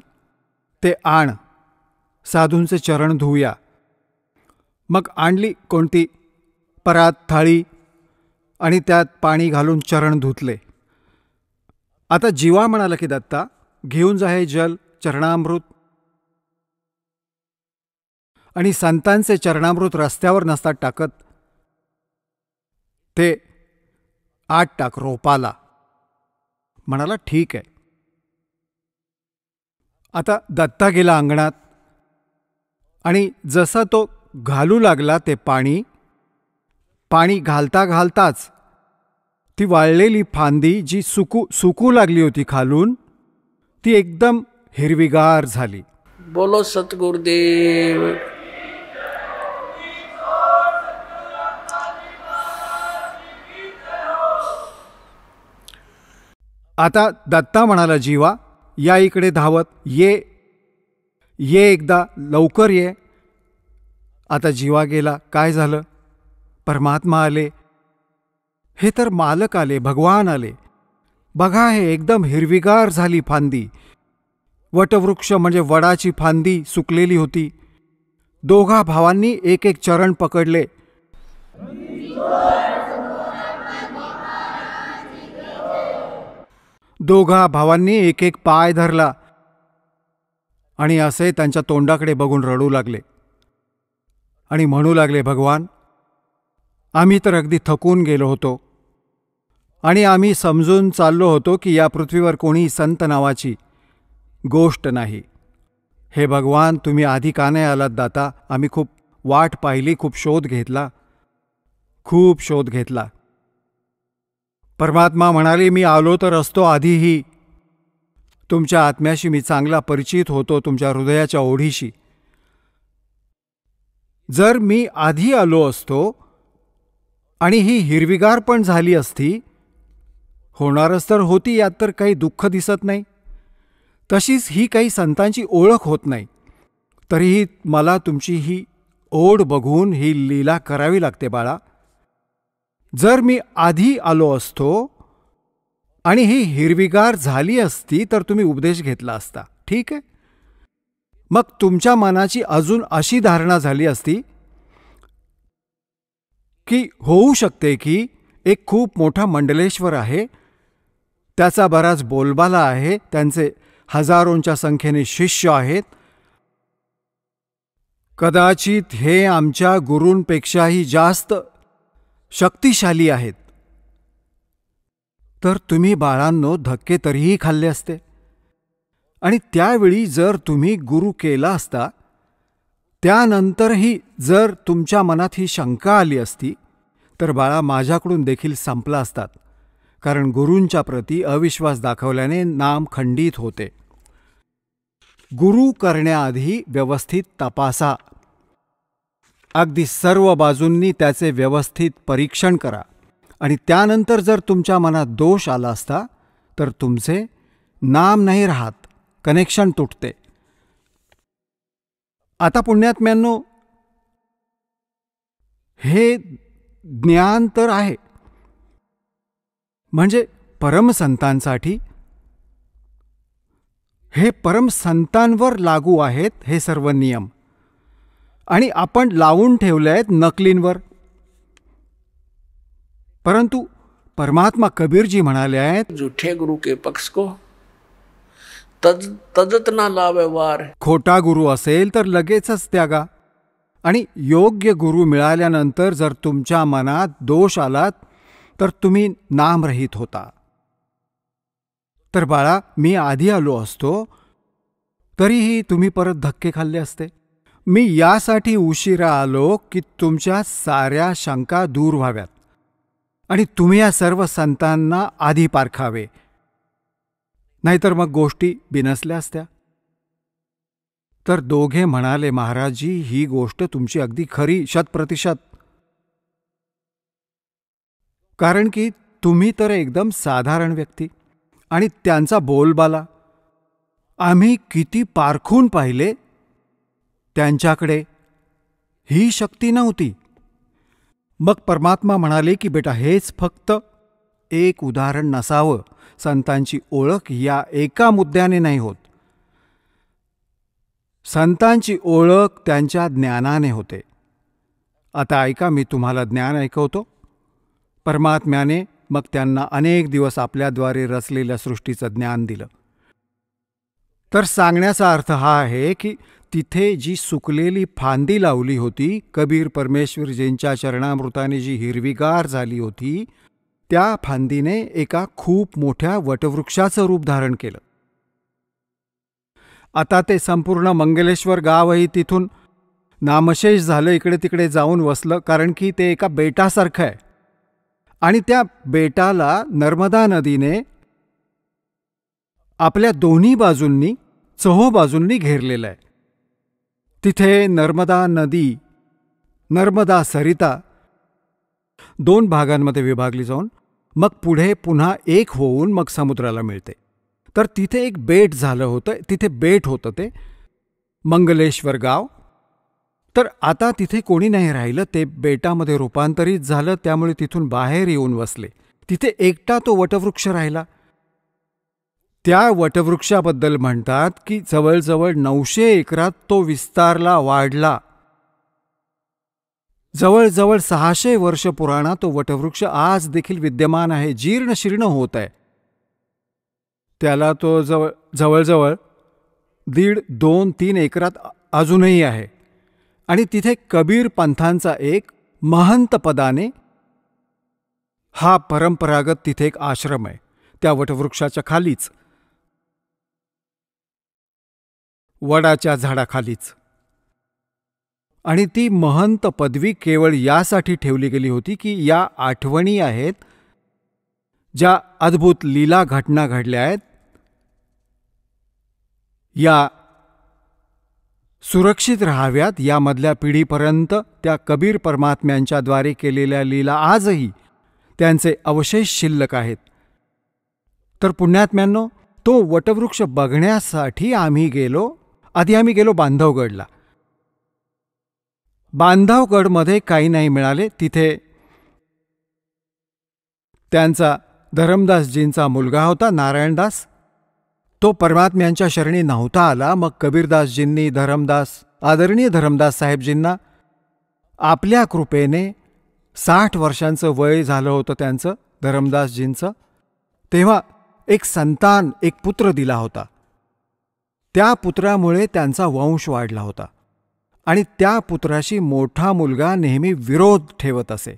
ते आण, साधूंचे चरण धुऊया. मग आणली कोणती परात, थाळी, आणि त्यात पाणी घालून चरण धुतले. आता जीवा म्हणाला की दत्ता, घेऊन जा हे जल, चरणामृत. आणि संतांचे चरणामृत रस्त्यावर नसतात टाकत, ते 8 टाक रोपाला. म्हणाला, ठीक आहे. आता दत्ता गेला अंगणात आणि जसा तो घालू लागला ते पाणी घालता घालताच ती वाळलेली फांदी जी सुकू लागली होती खालून, ती एकदम हिरवीगार झाली. बोलो सतगुरुदेव. आता दत्ता म्हणाला, जीवा, या इकडे धावत, ये एकदा, लवकर ये. आता जीवा गेला. काय झालं? परमात्मा आले. हे तर मालक आले, भगवान आले. बघा, हे एकदम हिरवीगार झाली फांदी. वटवृक्ष म्हणजे वडाची फांदी सुकलेली होती. दोघा भावांनी एक एक चरण पकडले. दोघा भावांनी एक एक पाय धरला आणि असे त्यांच्या तोंडाकडे बघून रडू लागले आणि म्हणू लागले, भगवान, आम्ही तर अगदी थकून गेलो होतो आणि आम्ही समजून चाललो होतो की या पृथ्वीवर कोणी संत नावाची गोष्ट नाही. हे भगवान, तुम्ही आधी का नाही आलात दाता? आम्ही खूप वाट पाहिली, खूप शोध घेतला. परमात्मा म्हणाले, मी आलो तर असतो आधीही. तुमच्या आत्म्याशी मी चांगला परिचित होतो, तुमच्या हृदयाच्या ओढीशी. जर मी आधी आलो असतो आणि ही हिरवीगार पण झाली असती, होणारच तर होती, यात तर काही दुःख दिसत नाही. तशीच ही काही संतांची ओळख होत नाही. तरीही मला तुमची ही ओढ बघून ही लीला करावी लागते बाळा. जर मी आधी आलो असतो आणि ही हिरवीगार झाली असती तर तुम्ही उपदेश घेतला असता, ठीक आहे? मग तुमच्या मनाची अजून अशी धारणा झाली असती की होऊ शकते की एक खूप मोठा मंडलेश्वर आहे, त्याचा बराच बोलबाला आहे, त्यांचे हजारोंच्या संख्येने शिष्य आहेत, कदाचित हे आमच्या गुरूंपेक्षाही जास्त शक्तिशाली आहेत. तर तुम्ही बाळांनो धक्के तरीही खाल्ले असते. आणि त्यावेळी जर तुम्ही गुरु केला असता, त्यानंतरही जर तुमच्या मनात ही शंका आली असती तर बाळा माझ्याकडून देखील संपला असतात, कारण गुरूंच्या प्रती अविश्वास दाखवल्याने नाम खंडित होते. गुरु करण्याआधी व्यवस्थित तपासा. अगदी सर्व बाजूंनी त्याचे व्यवस्थित परीक्षण करा आणि त्यानंतर जर तुमच्या मनात दोष आला असता तर तुमचे नाम नाही राहत, कनेक्शन तुटते. आता पुण्यात्म्यांनो, हे ज्ञान तर आहे, म्हणजे परमसंतांसाठी, हे परमसंतांवर लागू आहेत हे सर्व नियम, आणि आपण लावून ठेवले आहेत नकलींवर. परंतु परमात्मा कबीरजी म्हणाले आहेत, झूठे गुरु के पक्ष को तजत ना लावे वार. खोटा गुरु असेल तर लगेचच त्यागा, आणि योग्य गुरु मिळाल्यानंतर जर तुमच्या मनात दोष आलात तर तुम्ही नामरहित होता. तर बाळा, मी आधी आलो असतो तरीही तुम्ही परत धक्के खाल्ले असते. मी यासाठी उशिरा आलो की तुमच्या साऱ्या शंका दूर व्हाव्यात आणि तुम्ही या सर्व संतांना आधी पारखावे, नाहीतर मग गोष्टी बिनसल्या असत्या. तर दोघे म्हणाले, महाराजजी, ही गोष्ट तुमची अगदी खरी, 100%. कारण की तुम्ही तर एकदम साधारण व्यक्ती आणि त्यांचा बोलबाला आम्ही किती पारखून पाहिले, त्यांच्याकडे ही शक्ती नव्हती. मग परमात्मा म्हणाले की बेटा, हेच फक्त एक उदाहरण नसावं. संतांची ओळख या एका मुद्द्याने नाही होत. संतांची ओळख त्यांच्या ज्ञानाने होते. आता ऐका, मी तुम्हाला ज्ञान ऐकवतो. परमात्म्याने मग त्यांना अनेक दिवस आपल्याद्वारे रचलेल्या सृष्टीचं ज्ञान दिलं. तर सांगण्याचा अर्थ हा आहे की तिथे जी सुकलेली फांदी लावली होती, कबीर परमेश्वरजींच्या चरणामृताने जी हिरवीगार झाली होती, त्या फांदीने एका खूप मोठ्या वटवृक्षाचं रूप धारण केलं. आता ते संपूर्ण मंगलेश्वर गावही तिथून नामशेष झालं, इकडे तिकडे जाऊन वसलं, कारण की ते एका बेटासारखं आहे आणि त्या बेटाला नर्मदा नदीने आपल्या दोन्ही बाजूंनी, चोहोबाजूंनी घेरलेलं आहे. तिथे नर्मदा नदी, नर्मदा सरिता 2 भागांमध्ये विभागली जाऊन मग पुढे पुन्हा एक होऊन मग समुद्राला मिळते. तर तिथे एक बेट झालं होतं, तिथे बेट होतं ते मंगलेश्वर गाव. तर आता तिथे कोणी नाही राहिलं, ते बेटामध्ये रूपांतरित झालं, त्यामुळे तिथून बाहेर येऊन वसले. तिथे एकटा तो वटवृक्ष राहिला. त्या वटवृक्षाबद्दल म्हणतात की जवळजवळ 900 एकरात तो विस्तारला, वाढला. जवळजवळ 600 वर्ष पुराणा तो वटवृक्ष आज देखील विद्यमान आहे, जीर्ण शीर्ण होत आहे. त्याला तो जवळजवळ 1.5-2-3 एकरात अजूनही आहे. आणि तिथे कबीर पंथांचा एक महंत पदाने हा परंपरागत तिथे एक आश्रम आहे, त्या वटवृक्षाच्या खालीच, वडाच्या झाडाखालीच. आणि ती महंत पदवी केवळ यासाठी ठेवली गेली होती की या आठवणी आहेत, ज्या अद्भुत लीला घटना घडल्या आहेत, या सुरक्षित राहाव्यात यामधल्या पिढीपर्यंत. त्या कबीर परमात्म्यांच्याद्वारे केलेल्या लीला आजही त्यांचे अवशेष शिल्लक आहेत. तर पुण्यात्म्यांनो, तो वटवृक्ष बघण्यासाठी आम्ही गेलो. आधी आम्ही गेलो बांधवगडला. बांधवगडमध्ये काही नाही मिळाले. तिथे त्यांचा धरमदासजींचा मुलगा होता, नारायणदास. तो परमात्म्यांच्या शरणी नव्हता आला. मग कबीरदासजींनी आदरणीय धरमदास साहेबजींना आपल्या कृपेने 60 वर्षांचं वय झालं होतं त्यांचं, धरमदासजींचं, तेव्हा एक संतान, एक पुत्र दिला होता. त्या पुत्रामुळे त्यांचा वंश वाढला होता आणि त्या पुत्राशी मोठा मुलगा नेहमी विरोध ठेवत असे.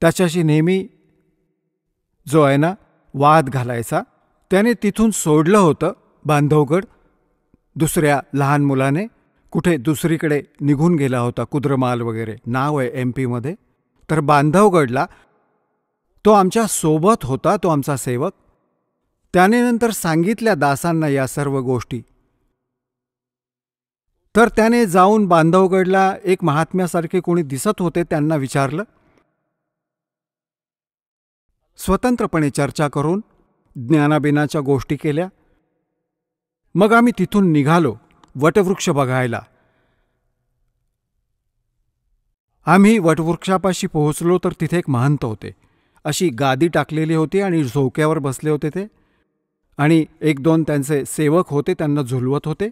त्याच्याशी नेहमी जो आहे ना वाद घालायचा. त्याने तिथून सोडलं होतं बांधवगड. दुसऱ्या लहान मुलाने कुठे दुसरीकडे निघून गेला होता, कुद्रमाल वगैरे नाव आहे MP मध्ये. तर बांधवगडला तो आमच्या सोबत होता, तो आमचा सेवक. त्याने नंतर सांगितल्या दासांना या सर्व गोष्टी. तर त्याने जाऊन बांधवगडला एक महात्म्यासारखे कोणी दिसत होते त्यांना विचारलं. स्वतंत्रपणे चर्चा करून ज्ञानाबिनाच्या गोष्टी केल्या. मग आम्ही तिथून निघालो वटवृक्ष बघायला. आम्ही वटवृक्षापाशी पोहोचलो तर तिथे एक महंत होते. अशी गादी टाकलेली होती आणि झोक्यावर बसले होते ते, आणि एक दोन त्यांचे सेवक होते, त्यांना झुलवत होते.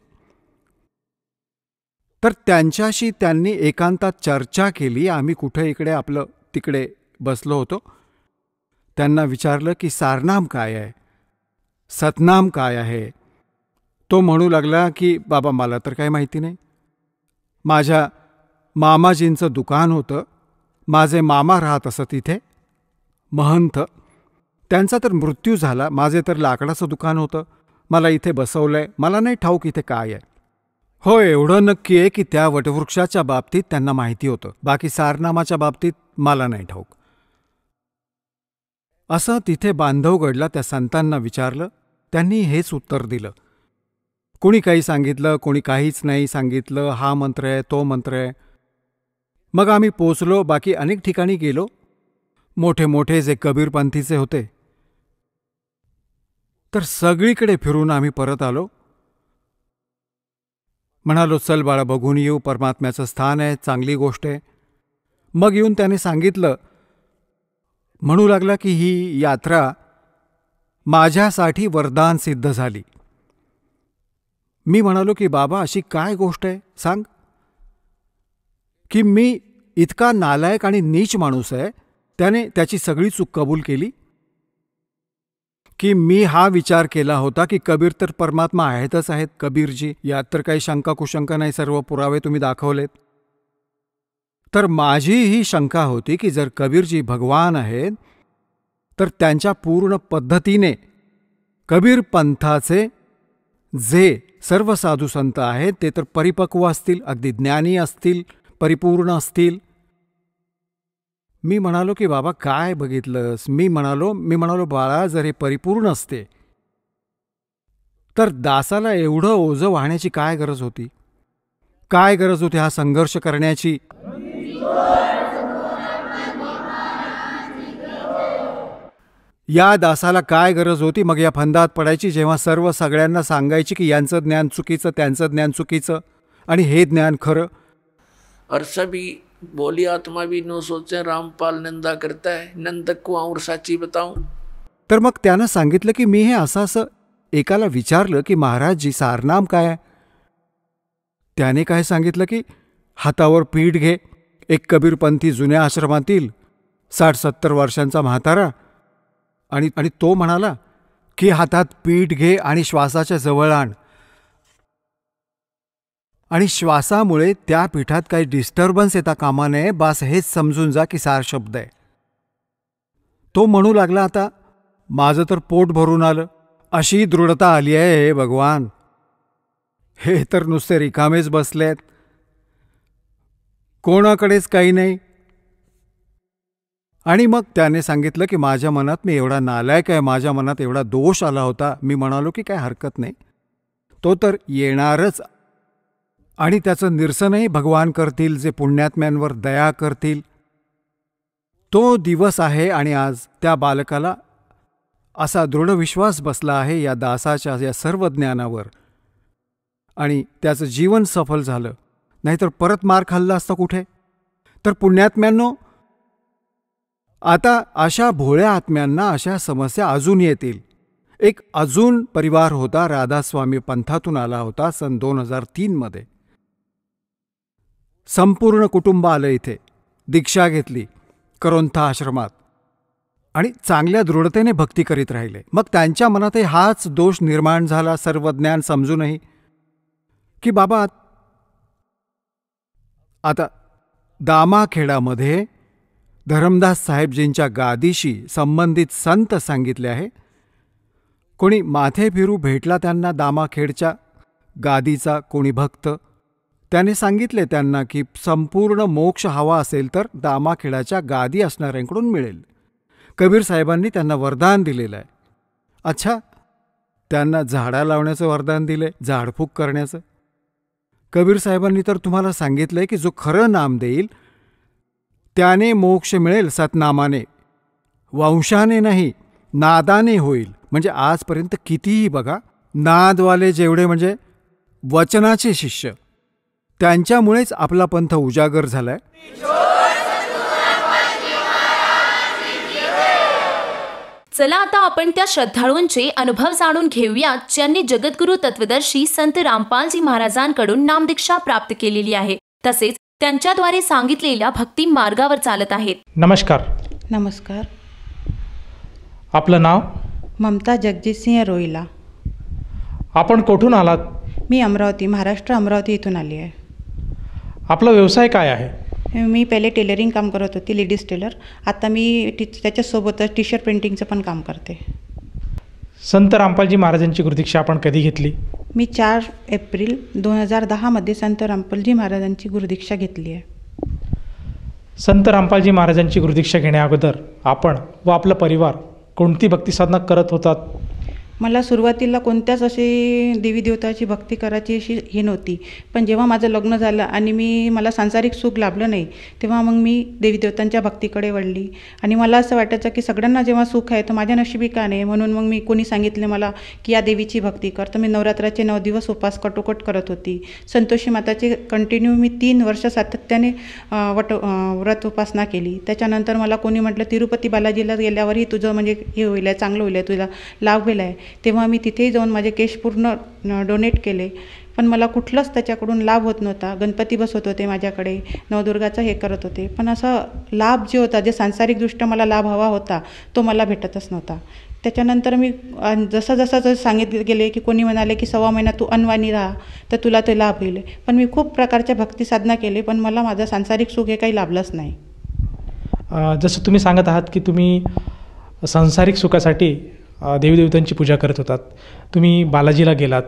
तर त्यांच्याशी त्यांनी एकांतात चर्चा केली. आम्ही कुठे इकडे आपलं तिकडे बसलो होतो. त्यांना विचारलं की सारनाम काय आहे, सतनाम काय आहे. तो म्हणू लागला की बाबा मला तर काही माहिती नाही. माझ्या मामाजींचं दुकान होतं, माझे मामा राहत असत तिथे महंत. त्यांचा तर मृत्यू झाला. माझे तर लाकडाचं दुकान होतं, मला इथे बसवलंय. मला नाही ठाऊक इथे काय आहे. हो, एवढं नक्की आहे की त्या वटवृक्षाच्या बाबतीत त्यांना माहिती होतं, बाकी सारनामाच्या बाबतीत मला नाही ठाऊक. असं तिथे बांधवगडला त्या संतांना विचारलं. त्यांनी हेच उत्तर दिलं. कोणी काही सांगितलं, कोणी काहीच नाही सांगितलं. हा मंत्र आहे, तो मंत्र आहे. मग आम्ही पोचलो. बाकी अनेक ठिकाणी गेलो. मोठे मोठे जे कबीरपंथीचे होते, तर सगळीकडे फिरून आम्ही परत आलो. म्हणालो चल बाळा बघून येऊ, परमात्म्याचं स्थान आहे, चांगली गोष्ट आहे. मग येऊन त्याने सांगितलं, म्हणू लागला की ही यात्रा माझ्यासाठी वरदान सिद्ध झाली. मी म्हणालो की बाबा अशी काय गोष्ट आहे सांग. की मी इतका नालायक आणि नीच माणूस आहे, त्याने त्याची सगळी चूक कबूल केली. की मी हा विचार केला होता की कबीर तर परमात्मा आहेतच आहेत, कबीरजी, यात तर काही शंका कुशंका नाही, सर्व पुरावे तुम्ही दाखवलेत. तर माझी ही शंका होती की जर कबीरजी भगवान आहेत तर त्यांच्या पूर्ण पद्धतीने कबीर पंथाचे जे सर्व साधू संत आहेत ते तर परिपक्व असतील, अगदी ज्ञानी असतील, परिपूर्ण असतील. मी म्हणालो की बाबा काय बघितलंस. मी म्हणालो बाळा जर हे परिपूर्ण असते तर दासाला एवढं ओझं वाहण्याची काय गरज होती, काय गरज होती हा संघर्ष करण्याची. या दासाला काय गरज होती मग या फंदात पडायची, जेव्हा सर्व सगळ्यांना सांगायची की यांचं ज्ञान चुकीचं, त्यांचं ज्ञान चुकीचं आणि हे ज्ञान खरं. और सभी बोली आत्मा भी नो सोचे रामपाल निंदा करता है, नंदक को और साची बताऊं. तर मग त्यानं सांगितलं की मी हे असं एकाला विचारलं की महाराजजी सारनाम काय आहे. त्याने काय सांगितलं की हातावर पीठ घे. एक कबीरपंथी जुन्या आश्रमातील 60-70 वर्षांचा म्हातारा, आणि तो म्हणाला की हातात पीठ घे आणि श्वासाच्या जवळ आण, आणि श्वासामुळे त्या पीठात काही डिस्टर्बन्स येता कामा नये, बास हेच समजून जा की सार शब्द आहे. तो म्हणू लागला आता माझं तर पोट भरून आलं, अशी दृढता आली आहे हे भगवान, हे तर नुसते रिकामेच बसलेत, कोणाकडेच काही नाही. आणि मग त्याने सांगितलं की माझ्या मनात मी एवढा नालायक आहे, माझ्या मनात एवढा दोष आला होता. मी म्हणालो की काय हरकत नाही, तो तर येणारच आणि त्याचं निरसनही भगवान करतील, जे पुण्यात्म्यांवर दया करतील. तो दिवस आहे आणि आज त्या बालकाला असा दृढ विश्वास बसला आहे या दासाच्या या सर्व ज्ञानावर, आणि त्याचं जीवन सफल झालं. नाहीतर परत मार खाल्ला असता कुठे. तर पुण्यात्म्यांनो, आता अशा भोळ्या आत्म्यांना अशा समस्या अजून येतील. एक अजून परिवार होता, राधास्वामी पंथातून आला होता सन 2003 मध्ये. संपूर्ण कुटुंब आलं इथे, दीक्षा घेतली करोंथा आश्रमात आणि चांगल्या दृढतेने भक्ती करीत राहिले. मग त्यांच्या मनातही हाच दोष निर्माण झाला, सर्व ज्ञान समजूनही, की बाबा आता दामाखेडामध्ये धरमदास साहेबजींच्या गादीशी संबंधित संत सांगितले आहे. कोणी माथे फिरू भेटला त्यांना दामाखेडच्या गादीचा कोणी भक्त, त्याने सांगितले त्यांना की संपूर्ण मोक्ष हवा असेल तर दामाखेडाच्या गादी असणाऱ्यांकडून मिळेल. कबीर साहेबांनी त्यांना वरदान दिलेलं आहे. अच्छा, त्यांना झाडा लावण्याचं वरदान दिले, झाडफूक करण्याचं. कबीर साहेबांनी तर तुम्हाला सांगितलंय की जो खरं नाम देईल त्याने मोक्ष मिळेल सतनामाने, वंशाने नाही, नादाने होईल. म्हणजे आजपर्यंत कितीही बघा, नादवाले जेवढे म्हणजे वचनाचे शिष्य, त्यांच्यामुळेच आपला पंथ उजागर झालाय. चला आता आपण त्या श्रद्धाळूंचे अनुभव जाणून घेऊयात ज्यांनी जगद्गुरू तत्वदर्शी संत रामपालजी महाराजांकडून नामदीक्षा प्राप्त केलेली आहे, तसेच त्यांच्याद्वारे सांगितलेल्या भक्ती मार्गावर चालत आहेत. नमस्कार. नमस्कार. आपलं नाव? ममता जगजितसिंह रोहिला. आपण कुठून आलात? मी अमरावती, महाराष्ट्र अमरावती इथून आली आहे. आपला व्यवसाय काय आहे? मी पहिले टेलरिंग काम करत होती, लेडीज टेलर. आता मी त्याच्यासोबतच टी शर्ट प्रिंटिंगचं पण काम करते. संत रामपालजी महाराजांची गुरुदीक्षा आपण कधी घेतली? मी 4 एप्रिल 2010 संत रामपालजी महाराजांची गुरुदीक्षा घेतली आहे. संत रामपालजी महाराजांची गुरुदीक्षा घेण्याअगोदर आपण व आपला परिवार कोणती भक्तिसाधना करत होतात? मला सुरुवातीला कोणत्याच अशी देवी देवताची भक्ती करायची अशी हे नव्हती. पण जेव्हा माझं लग्न झालं आणि मला सांसारिक सुख लाभलं नाही, तेव्हा मग मी देवी देवतांच्या भक्तीकडे वळली. आणि मला असं वाटायचं की सगळ्यांना जेव्हा सुख आहे तर माझ्या नशिबी का नाही. म्हणून मग मी कोणी सांगितले मला की या देवीची भक्ती कर, तर मी नवरात्राचे 9 दिवस उपास कटोकट करत होती. संतोषी माताचे कंटिन्यू मी 3 वर्ष सातत्याने व्रत उपासना केली. त्याच्यानंतर मला कोणी म्हटलं तिरुपती बालाजीला गेल्यावरही तुझं म्हणजे हे होईल आहे, चांगलं होईल आहे, तुला लाभ होईल आहे. तेव्हा मी तिथेही जाऊन माझे केश पूर्ण डोनेट केले. पण मला कुठलंच त्याच्याकडून लाभ होत नव्हता. गणपती बसवत होते माझ्याकडे, नवदुर्गाचं हे करत होते, पण असा लाभ जे होता, जे सांसारिकदृष्ट्या मला लाभ हवा होता, तो मला भेटतच नव्हता. त्याच्यानंतर मी जसं सांगितले गेले की कोणी म्हणाले की 1.25 महिना तू अनवाणी राहा तर तुला ते लाभ होईल. पण मी खूप प्रकारच्या भक्ती साधना केली, पण मला माझं सांसारिक सुख हे काही लाभलंच नाही. जसं तुम्ही सांगत आहात की तुम्ही सांसारिक सुखासाठी देवीदेवतांची पूजा करत होतात. तुम्ही बालाजीला गेलात,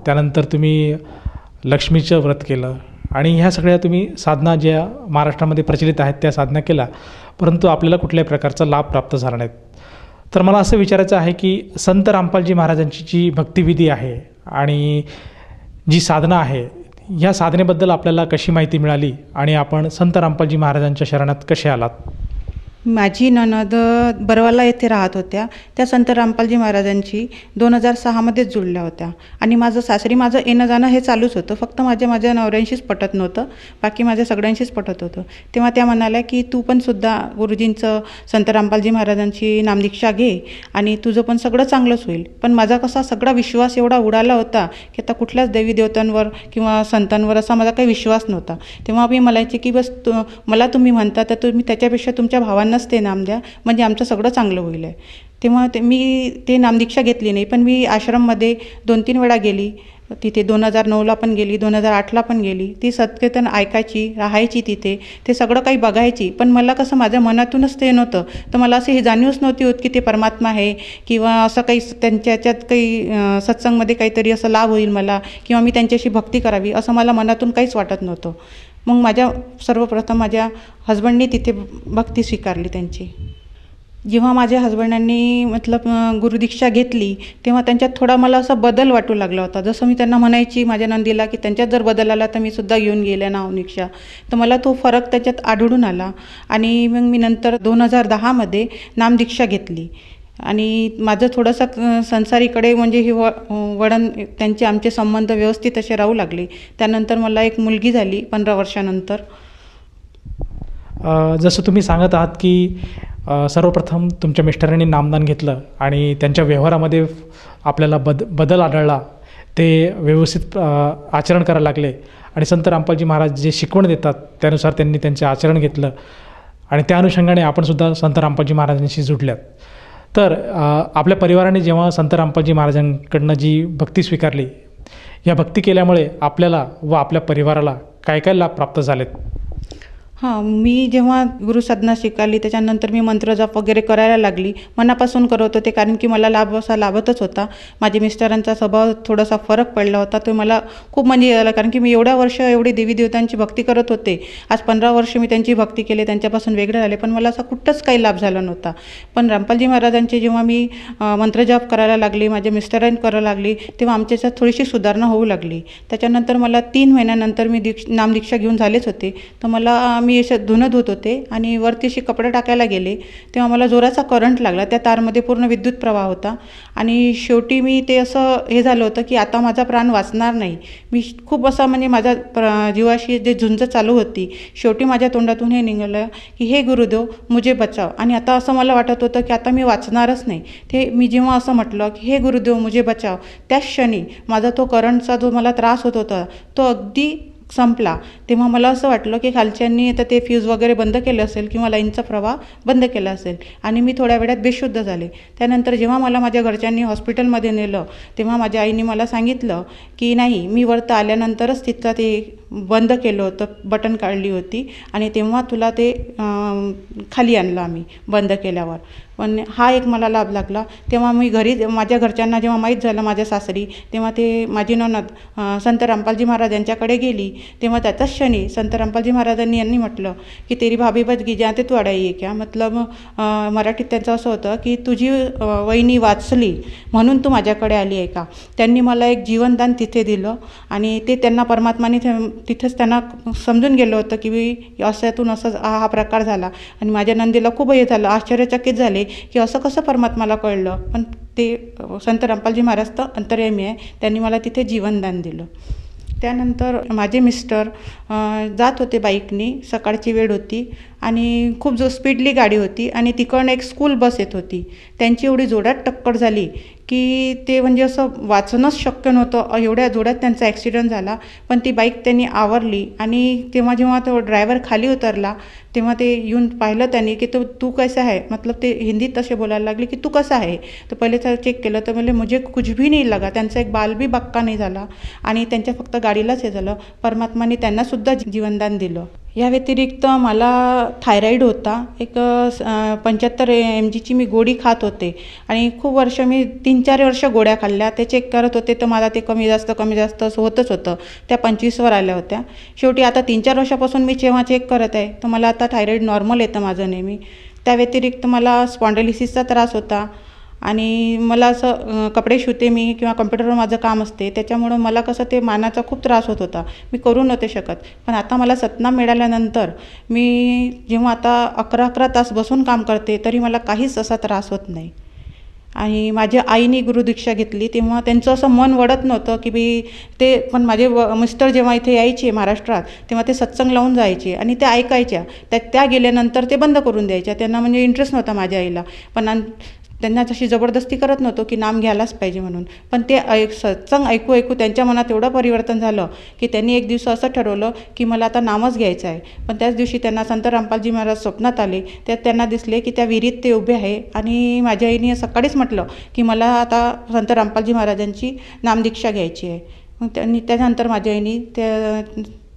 त्यानंतर तुम्ही लक्ष्मीचं व्रत केलं आणि ह्या सगळ्या तुम्ही साधना ज्या महाराष्ट्रामध्ये प्रचलित आहेत त्या साधना केल्या, परंतु आपल्याला कुठल्याही प्रकारचा लाभ प्राप्त झाला नाहीत. तर मला असं विचारायचं आहे की संत रामपालजी महाराजांची जी भक्तिविधी आहे आणि जी साधना आहे, ह्या साधनेबद्दल आपल्याला कशी माहिती मिळाली आणि आपण संत रामपालजी महाराजांच्या शरणात कसे आलात? माझी नणद बरवाला येथे राहत होत्या. त्या संत रामपालजी महाराजांची 2006 जुळल्या होत्या. आणि माझं येणं जाणं हे चालूच होतं. फक्त माझ्या नवऱ्यांशीच पटत नव्हतं, बाकी माझ्या सगळ्यांशीच पटत होतं. तेव्हा त्या म्हणाल्या की तू पण सुद्धा गुरुजींचं, संत रामपालजी महाराजांची नामदीक्षा घे आणि तुझं पण सगळं चांगलंच होईल. पण माझा कसा सगळा विश्वास एवढा उडाला होता की आता कुठल्याच देवी देवतांवर किंवा संतांवर असा माझा काही विश्वास नव्हता. तेव्हा मी म्हणायचे की बस मला तुम्ही म्हणता तर तुम्ही त्याच्यापेक्षा तुमच्या भावांना ते नाम द्या, म्हणजे आमचं सगळं चांगलं होईल आहे. तेव्हा मी ते नामदीक्षा घेतली नाही, पण मी आश्रममध्ये 2-3 वेळा गेली. तिथे 2009ला पण गेली, 2008ला पण गेली. ती सत्कीर्तन ऐकायची, राहायची तिथे, ते सगळं काही बघायची. पण मला कसं माझ्या मनातूनच ते नव्हतं. तर मला असं हे जाणीवच नव्हती होत की ते परमात्मा आहे किंवा असं काही त्यांच्या ह्याच्यात काही सत्संगमध्ये काहीतरी असं लाभ होईल मला किंवा मी त्यांच्याशी भक्ती करावी, असं मला मनातून काहीच वाटत नव्हतं. मग सर्वप्रथम माझ्या हजबंडनी तिथे भक्ती स्वीकारली त्यांची. जेव्हा माझ्या हजबंडांनी गुरुदीक्षा घेतली तेव्हा त्यांच्यात थोडा मला असा बदल वाटू लागला होता. जसं मी त्यांना म्हणायची माझ्या नंदीला की त्यांच्यात जर बदल आला तर मी सुद्धा घेऊन गेले नामदीक्षा, तर मला तो फरक त्याच्यात आढळून आला. आणि मग मी नंतर 2010 नामदीक्षा घेतली. आणि माझं थोडंसं संसारीकडे म्हणजे हे वळण, आमचे संबंध व्यवस्थित असे राहू लागले. त्यानंतर मला एक मुलगी झाली 15 वर्षानंतर. जसं तुम्ही सांगत आहात की सर्वप्रथम तुमच्या मिस्टरांनी नामदान घेतलं आणि त्यांच्या व्यवहारामध्ये आपल्याला बदल आढळला, ते व्यवस्थित आचरण करायला लागले आणि संत रामपालजी महाराज जे शिकवण देतात त्यानुसार त्यांनी त्यांचे आचरण घेतलं आणि त्या अनुषंगाने आपणसुद्धा संत रामपालजी महाराजांशी जुडल्यात. तर आपल्या परिवाराने जेव्हा संत रामपालजी महाराजांकडनं जी भक्ती स्वीकारली, या भक्ती केल्यामुळे आपल्याला व आपल्या परिवाराला काय काय लाभ प्राप्त झालेत? हां, मी जेव्हा गुरुसाधना शिकाली त्याच्यानंतर मी मंत्रजप वगैरे करायला लागली. मनापासून करत होते, कारण की मला लाभ असा लाभतच होता. माझ्या मिस्टरांचा स्वभाव थोडासा फरक पडला होता. तो मला खूप म्हणजे आला, कारण की मी एवढ्या वर्ष एवढी देवीदेवतांची भक्ती करत होते. आज 15 वर्ष मी त्यांची भक्ती केली, त्यांच्यापासून वेगळे झाले, पण मला असा कुठंच काही लाभ झाला नव्हता. पण रामपालजी महाराजांचे जेव्हा मी मंत्रजप करायला लागली, माझ्या मिस्टरांनी करायला लागली, तेव्हा आमच्या याच्यात थोडीशी सुधारणा होऊ लागली. त्याच्यानंतर मला 3 महिन्यानंतर मी नामदीक्षा घेऊन झालेच होते. तर मला मी असं धुणं धुत होते आणि वरती अशी कपडे टाकायला गेले, तेव्हा मला जोराचा करंट लागला. त्या तारमध्ये पूर्ण विद्युत प्रवाह होता आणि शेवटी मी ते असं हे झालं होतं की आता माझा प्राण वाचणार नाही. मी खूप असा म्हणजे माझ्या जीवाशी जे झुंज चालू होती, शेवटी माझ्या तोंडातून हे निघालं की हे गुरुदेव मुझे बचाव. आणि आता असं मला वाटत होतं की आता मी वाचणारच नाही. ते मी जेव्हा असं म्हटलं की हे गुरुदेव मुझे बचाव, त्याच क्षणी माझा तो करंटचा जो मला त्रास होत होता तो अगदी संपला. तेव्हा मला असं वाटलं की खालच्यांनी आता ते फ्यूज वगैरे बंद केलं असेल किंवा लाईनचा प्रवाह बंद केला असेल आणि मी थोड्या वेळात बेशुद्ध झाले. त्यानंतर जेव्हा मला माझ्या घरच्यांनी हॉस्पिटलमध्ये नेलं, तेव्हा माझ्या आईने मला सांगितलं की नाही, मी वरती आल्यानंतरच तिथं ते बंद केलं होतं, बटन काढली होती आणि तेव्हा तुला ते खाली आणलं आम्ही बंद केल्यावर. पण हा एक मला लाभ लागला. तेव्हा मी घरी माझ्या घरच्यांना जेव्हा माहीत झालं माझ्या सासरी, तेव्हा ते माझी नणद संत रामपालजी महाराज यांच्याकडे गेली. तेव्हा त्याचाच क्षणी संत रामपालजी महाराजांनी यांनी म्हटलं की तेरी भाभी बच गई जाते तू अडाई आहे क्या. मतलब मराठीत त्यांचं असं होतं की तुझी वहिनी वाचली म्हणून तू माझ्याकडे आली आहे का. त्यांनी मला एक जीवनदान तिथे दिलं आणि ते त्यांना परमात्माने तिथेच त्यांना समजून गेलं होतं की अशातून असं हा प्रकार झाला. आणि माझ्या नंदीला खूप हे झालं, आश्चर्यचकित झाले की असं कसं परमात्माला कळलं. पण ते संत रामपालजी महाराज तर अंतर्यामी आहे, त्यांनी मला तिथे जीवनदान दिलं. त्यानंतर माझे मिस्टर जात होते बाईकनी, सकाळची वेळ होती आणि खूप स्पीडली गाडी होती आणि तिकडनं एक स्कूल बस येत होती. त्यांची एवढी जोरात टक्कर झाली की ते म्हणजे असं वाचणंच शक्य नव्हतं, एवढ्या जोरात त्यांचा ॲक्सिडेंट झाला. पण ती बाईक त्यांनी आवरली आणि तेव्हा जेव्हा तो ड्रायव्हर खाली उतरला तेव्हा ते येऊन पाहिलं त्यांनी की तू कैसा आहे, मतलब ते हिंदीत तसे बोलायला लागले की तू कसा आहे. तर पहिले तर चेक केलं तर म्हणजे मुझे कुछ भी नाही लगा, त्यांचा एक बाल बी बक्का नाही झाला आणि त्यांच्या फक्त गाडीलाच हे झालं. परमात्माने त्यांनासुद्धा जीवनदान दिलं. या व्यतिरिक्त मला थायरॉईड होता. एक 75 mgची मी गोळी खात होते आणि खूप वर्ष मी 3-4 वर्ष गोळ्या खाल्ल्या. ते चेक करत होते तर मला ते कमी जास्त असं होतच होतं. त्या 25वर आल्या होत्या. शेवटी आता 3-4 वर्षापासून मी जेव्हा चेक करत आहे तर मला आता थायरॉईड नॉर्मल येतं माझं नेहमी. त्या व्यतिरिक्त मला स्पॉन्डिलिसिसचा त्रास होता आणि मला असं कपडे शिवते मी किंवा कम्प्युटरवर माझं काम असते, त्याच्यामुळं मला कसं ते मानाचा खूप त्रास होत होता, मी करू नव्हते शकत. पण आता मला सतनाम मिळाल्यानंतर मी जेव्हा आता 11 तास बसून काम करते तरी मला काहीच असा त्रास होत नाही. आणि माझ्या आईने गुरुदीक्षा घेतली तेव्हा त्यांचं असं मन वळत नव्हतं की बी ते, पण माझे मिस्टर जेव्हा इथे यायचे महाराष्ट्रात तेव्हा ते सत्संग लावून जायचे आणि त्या ऐकायच्या. त्या गेल्यानंतर ते बंद करून द्यायच्या. त्यांना म्हणजे इंटरेस्ट नव्हता माझ्या आईला, पण त्यांना तशी जबरदस्ती करत नव्हतो की नाम घ्यायलाच पाहिजे म्हणून. पण ते सत्संग ऐकू त्यांच्या मनात एवढं परिवर्तन झालं की त्यांनी एक दिवस असं ठरवलं की मला आता नामच घ्यायचं आहे. पण त्याच दिवशी त्यांना संत रामपालजी महाराज स्वप्नात आले. त्यात त्यांना दिसले की त्या विहिरीत ते उभे आहे आणि माझ्या आईने सकाळीच म्हटलं की मला आता संत रामपालजी महाराजांची नामदीक्षा घ्यायची आहे. मग त्यानंतर माझ्या आईने त्या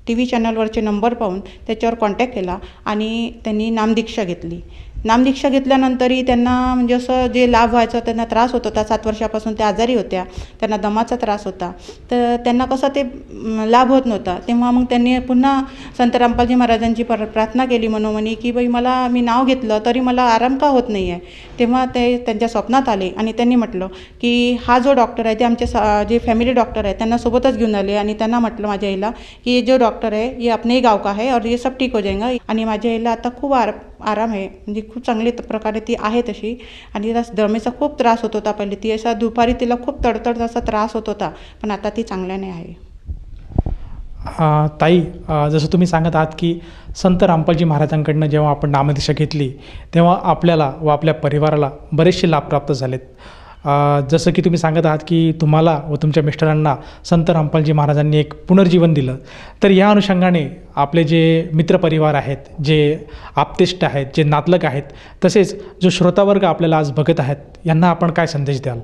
TV चॅनलवरचे नंबर पाहून त्याच्यावर कॉन्टॅक्ट केला आणि त्यांनी नामदीक्षा घेतली. नामदीक्षा घेतल्यानंतरही त्यांना म्हणजे असं जे लाभ व्हायचा, त्यांना त्रास होत होता. 7 वर्षापासून त्या आजारी होत्या, त्यांना दमाचा त्रास होता, तर त्यांना कसं ते लाभ होत नव्हता. तेव्हा मग त्यांनी पुन्हा संत रामपालजी महाराजांची प्रार्थना केली मनोमनी की बाई मला मी नाव घेतलं तरी मला आराम का होत नाही आहे. तेव्हा ते त्यांच्या स्वप्नात आले आणि त्यांनी म्हटलं की हा जो डॉक्टर आहे ते आमचे जे फॅमिली डॉक्टर आहे त्यांना सोबतच घेऊन आले आणि त्यांना म्हटलं माझ्या आईला की ये जो डॉक्टर है ये अपने ही गाव का है और ये सब ठीक हो जाएगा. आणि माझ्या आईला आता खूप आराम आहे, म्हणजे खूप चांगली प्रकारे ती आहे तशी. आणि तिला दमेचा खूप त्रास होत होता पहिले, ती असा दुपारी तिला खूप तडतड असा त्रास होत होता, पण आता ती चांगल्याने आहे. ताई, जसं तुम्ही सांगत आहात की संत रामपालजी महाराजांकडनं जेव्हा आपण नामदीक्षा घेतली तेव्हा आपल्याला व आपल्या परिवाराला बरेचसे लाभ प्राप्त झालेत. जसं की तुम्ही सांगत आहात की तुम्हाला व तुमच्या मिस्टरांना संत रामपालजी महाराजांनी एक पुनर्जीवन दिलं. तर या अनुषंगाने आपले जे मित्रपरिवार आहेत, जे आप्तेष्ट आहेत, जे नातलग आहेत, तसेच जो श्रोतावर्ग आपल्याला आज बघत आहेत, यांना आपण काय संदेश द्याल?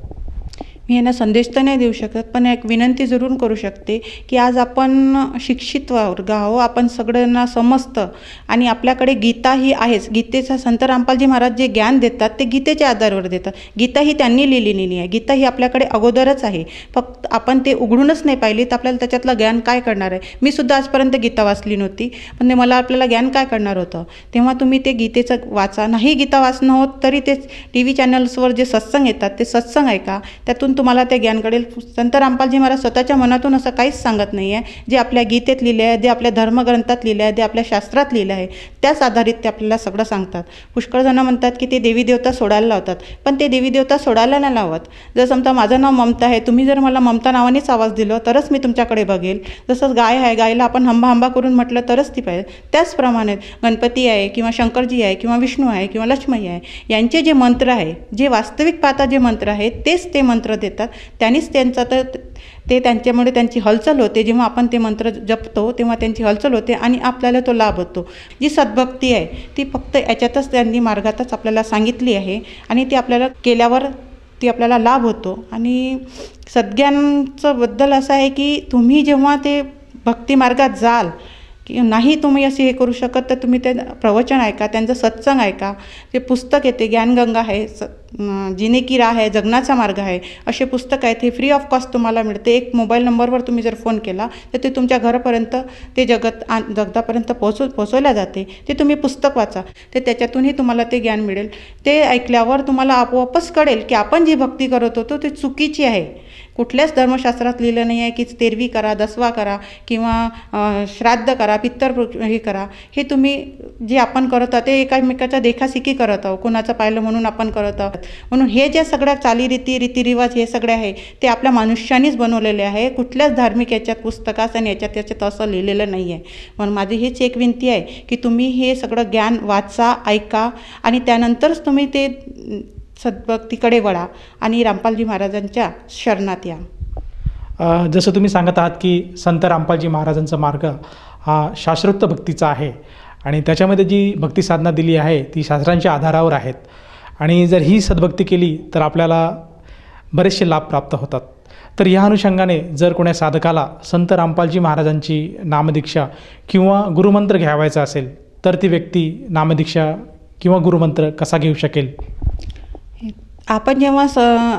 मी यांना संदेश तर नाही देऊ शकत, पण एक विनंती जरूर करू शकते की आज आपण शिक्षित वर्ग आहो, आपण सगळ्यांना समजतं आणि आपल्याकडे गीता ही आहेच. गीतेचा संत रामपालजी महाराज जे ज्ञान देतात ते गीतेच्या आधारावर देतात. गीता ही त्यांनी लिहिलेली आहे, गीता ही आपल्याकडे अगोदरच आहे, फक्त आपण ते उघडूनच नाही पाहिली तर आपल्याला त्याच्यातलं ज्ञान काय करणार आहे. मी सुद्धा आजपर्यंत गीता वाचली नव्हती, पण ते मला आपल्याला ज्ञान काय करणार होतं. तेव्हा तुम्ही ते गीतेचं वाचा. नाही गीता वाचणं होत तरी ते TV चॅनल्सवर जे सत्संग येतात ते सत्संग ऐका, त्यातून तुम्हाला ते ज्ञान कळेल. संत रामपालजी महाराज स्वतःच्या मनातून असं काहीच सांगत नाही आहे. जे आपल्या गीतेत लिहिले आहे, जे आपल्या धर्मग्रंथात लिहिले आहे, जे आपल्या शास्त्रात लिहिलं आहे त्याच आधारित ते आपल्याला सगळं सांगतात. पुष्कळ जण म्हणतात की ते देवी देवता सोडायला लावतात, पण ते देवी देवता सोडायला नाही लावत. जर समजा माझं नाव ममता आहे, तुम्ही जर मला ममता नावानेच आवाज दिलं तरच मी तुमच्याकडे बघेल. जसं गाय आहे, गायला आपण हंबा हंबा करून म्हटलं तरच ती पाहिजे. त्याचप्रमाणे गणपती आहे किंवा शंकरजी आहे किंवा विष्णू आहे किंवा लक्ष्मी आहे, यांचे जे मंत्र आहे, जे वास्तविक पाहता जे मंत्र आहेत तेच ते मंत्र देतात. त्यांनीच त्यांचा तर ते त्यांच्यामुळे त्यांची हलचल होते. जेव्हा आपण ते मंत्र जपतो तेव्हा त्यांची हलचल होते आणि आपल्याला तो लाभ होतो. जी सद्भक्ती आहे ती फक्त याच्यातच त्यांनी मार्गातच आपल्याला सांगितली आहे आणि ती आपल्याला केल्यावर ती आपल्याला लाभ होतो. आणि सद्ज्ञानचं बद्दल असं आहे की तुम्ही जेव्हा ते भक्ती मार्गात जाल की नाही तुम्ही असे हे करू शकत तर तुम्ही ते प्रवचन ऐका, त्यांचं सत्संग ऐका. ते पुस्तक येते ज्ञानगंगा आहे, जिने की राह आहे, जगण्याचा मार्ग आहे, असे पुस्तक आहेत. हे फ्री ऑफ कॉस्ट तुम्हाला मिळते. एक मोबाईल नंबरवर तुम्ही जर फोन केला तर ते तुमच्या घरापर्यंत ते जगतापर्यंत पोहोचवल्या जाते. ते तुम्ही पुस्तक वाचा, ते त्याच्यातूनही तुम्हाला ते ज्ञान मिळेल. ते ऐकल्यावर तुम्हाला आपोआपच कळेल की आपण जी भक्ती करत होतो ती चुकीची आहे. कुठल्याच धर्मशास्त्रात लिहिलं नाही आहे की तेरवी करा, दसवा करा किंवा श्राद्ध करा, पित्तर हे करा. हे तुम्ही जे आपण करत आहोत ते एकामेकाच्या देखासिकी करत आहोत, कोणाचं पाहिलं म्हणून आपण करत आहोत. म्हणून हे जे सगळ्या रीतिरिवाज हे सगळे आहे ते आपल्या मनुष्यानीच बनवलेले आहे. कुठल्याच धार्मिक याच्यात पुस्तकात आणि याच्यात असं लिहिलेलं नाही आहे. म्हणून माझी हीच एक विनंती आहे की तुम्ही हे सगळं ज्ञान वाचा, ऐका आणि त्यानंतरच तुम्ही ते सद्भक्तीकडे वळा आणि रामपालजी महाराजांच्या शरणात या. जसं तुम्ही सांगत आहात की संत रामपालजी महाराजांचा मार्ग हा शास्त्रोक्त भक्तीचा आहे आणि त्याच्यामध्ये जी भक्ती साधना दिली आहे ती शास्त्रांच्या आधारावर आहेत आणि जर ही सद्भक्ती केली तर आपल्याला बरेचसे लाभ प्राप्त होतात. तर या अनुषंगाने जर कोण्या साधकाला संत रामपालजी महाराजांची नामदीक्षा किंवा गुरुमंत्र घ्यावायचा असेल तर ती व्यक्ती नामदीक्षा किंवा गुरुमंत्र कसा घेऊ शकेल? आपण जेव्हा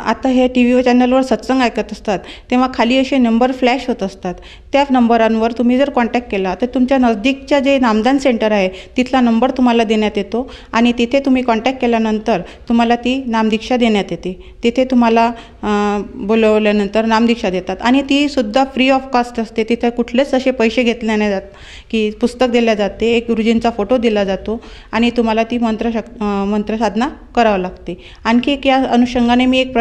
आता हे TV चॅनलवर सत्संग ऐकत असतात तेव्हा खाली असे नंबर फ्लॅश होत असतात. त्या नंबरांवर तुम्ही जर कॉन्टॅक्ट केला तर तुमच्या नजदीकच्या जे नामदान सेंटर आहे तिथला नंबर तुम्हाला देण्यात येतो आणि तिथे तुम्ही कॉन्टॅक्ट केल्यानंतर तुम्हाला ती नामदीक्षा देण्यात येते. तिथे तुम्हाला बोलवल्यानंतर नामदीक्षा देतात आणि ती सुद्धा फ्री ऑफ कॉस्ट असते. तिथे कुठलेच असे पैसे घेतले नाही जात की पुस्तक दिल्या जाते, एक गुरुजींचा फोटो दिला जातो आणि तुम्हाला ती मंत्रसाधना करावं लागते. आणखी एक अनुषंगाने मी एक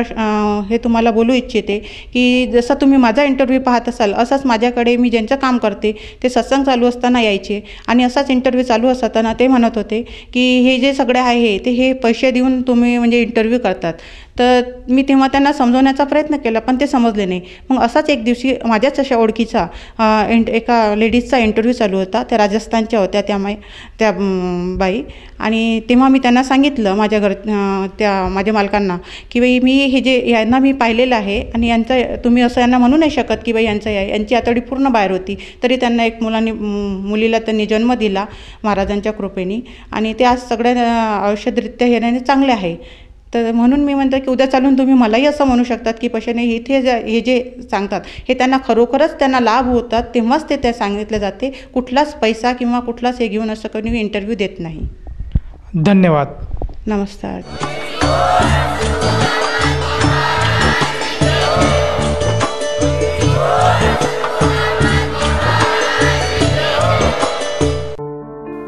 हे तुम्हाला बोलू इच्छिते की जसं तुम्ही माझा इंटरव्ह्यू पाहत असाल असंच माझ्याकडे मी ज्यांचं काम करते ते सत्संग चालू असताना यायचे आणि असाच इंटरव्ह्यू चालू असताना ते म्हणत होते की हे जे सगळे आहे ते हे पैसे देऊन तुम्ही म्हणजे इंटरव्ह्यू करतात. तर मी तेव्हा त्यांना समजवण्याचा प्रयत्न केला पण ते समजले नाही. मग असाच एक दिवशी माझ्याच अशा ओळखीचा एका लेडीजचा इंटरव्ह्यू चालू होता. त्या राजस्थानच्या होत्या त्या बाई आणि तेव्हा मी त्यांना सांगितलं माझ्या मालकांना की बाई मी हे जे यांना मी पाहिलेलं आहे आणि यांचं तुम्ही असं यांना म्हणू नाही शकत की बाई यांची आतडी पूर्ण बाहेर होती तरी त्यांना एक मुलीला त्यांनी जन्म दिला महाराजांच्या कृपेने आणि ते आज सगळ्या औषधरित्या येण्याने चांगले आहे. तर म्हणून मी म्हणतो की उद्या चालून तुम्ही मलाही असं म्हणू शकतात की पैशाने इथे हे जे सांगतात हे त्यांना खरोखरच त्यांना लाभ होतात तेव्हाच ते सांगितले जाते. कुठलाच पैसा किंवा कुठलाच हे घेऊन असं कोणी इंटरव्ह्यू देत नाही. धन्यवाद. नमस्कार.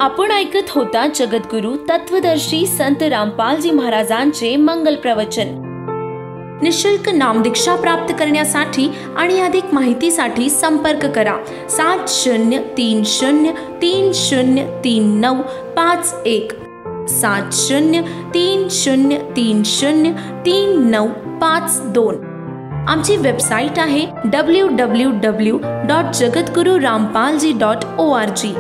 आपण ऐकत होता जगद्गुरु तत्वदर्शी संत रामपालजी महाराजांचे मंगल प्रवचन. निशुल्क नामदीक्षा प्राप्त करण्यासाठी आणि अधिक माहितीसाठी संपर्क करा 7030303951 7030303952. आमची वेबसाईट आहे www.jagadgururampalji.org.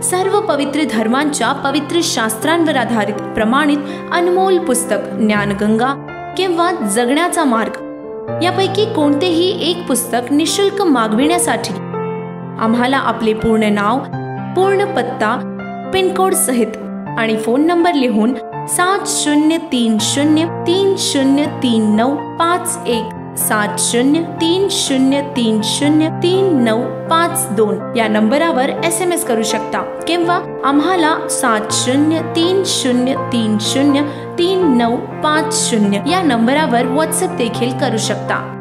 सर्व पवित्र धर्मांच्या पवित्र शास्त्रांवर आधारित प्रमाणित अनमोल पुस्तक ज्ञानगंगा किंवा जगण्याचा मार्ग यापैकी कोणतेही एक पुस्तक निशुल्क मागविण्यासाठी आम्हाला आपले पूर्ण नाव, पूर्ण पत्ता, पिनकोड सहित आणि फोन नंबर लिहून 7030303951 7030303952 या नंबरावर SMS करू शकता किंवा आम्हाला 7030303950 या नंबरावर WhatsApp देखील करू शकता.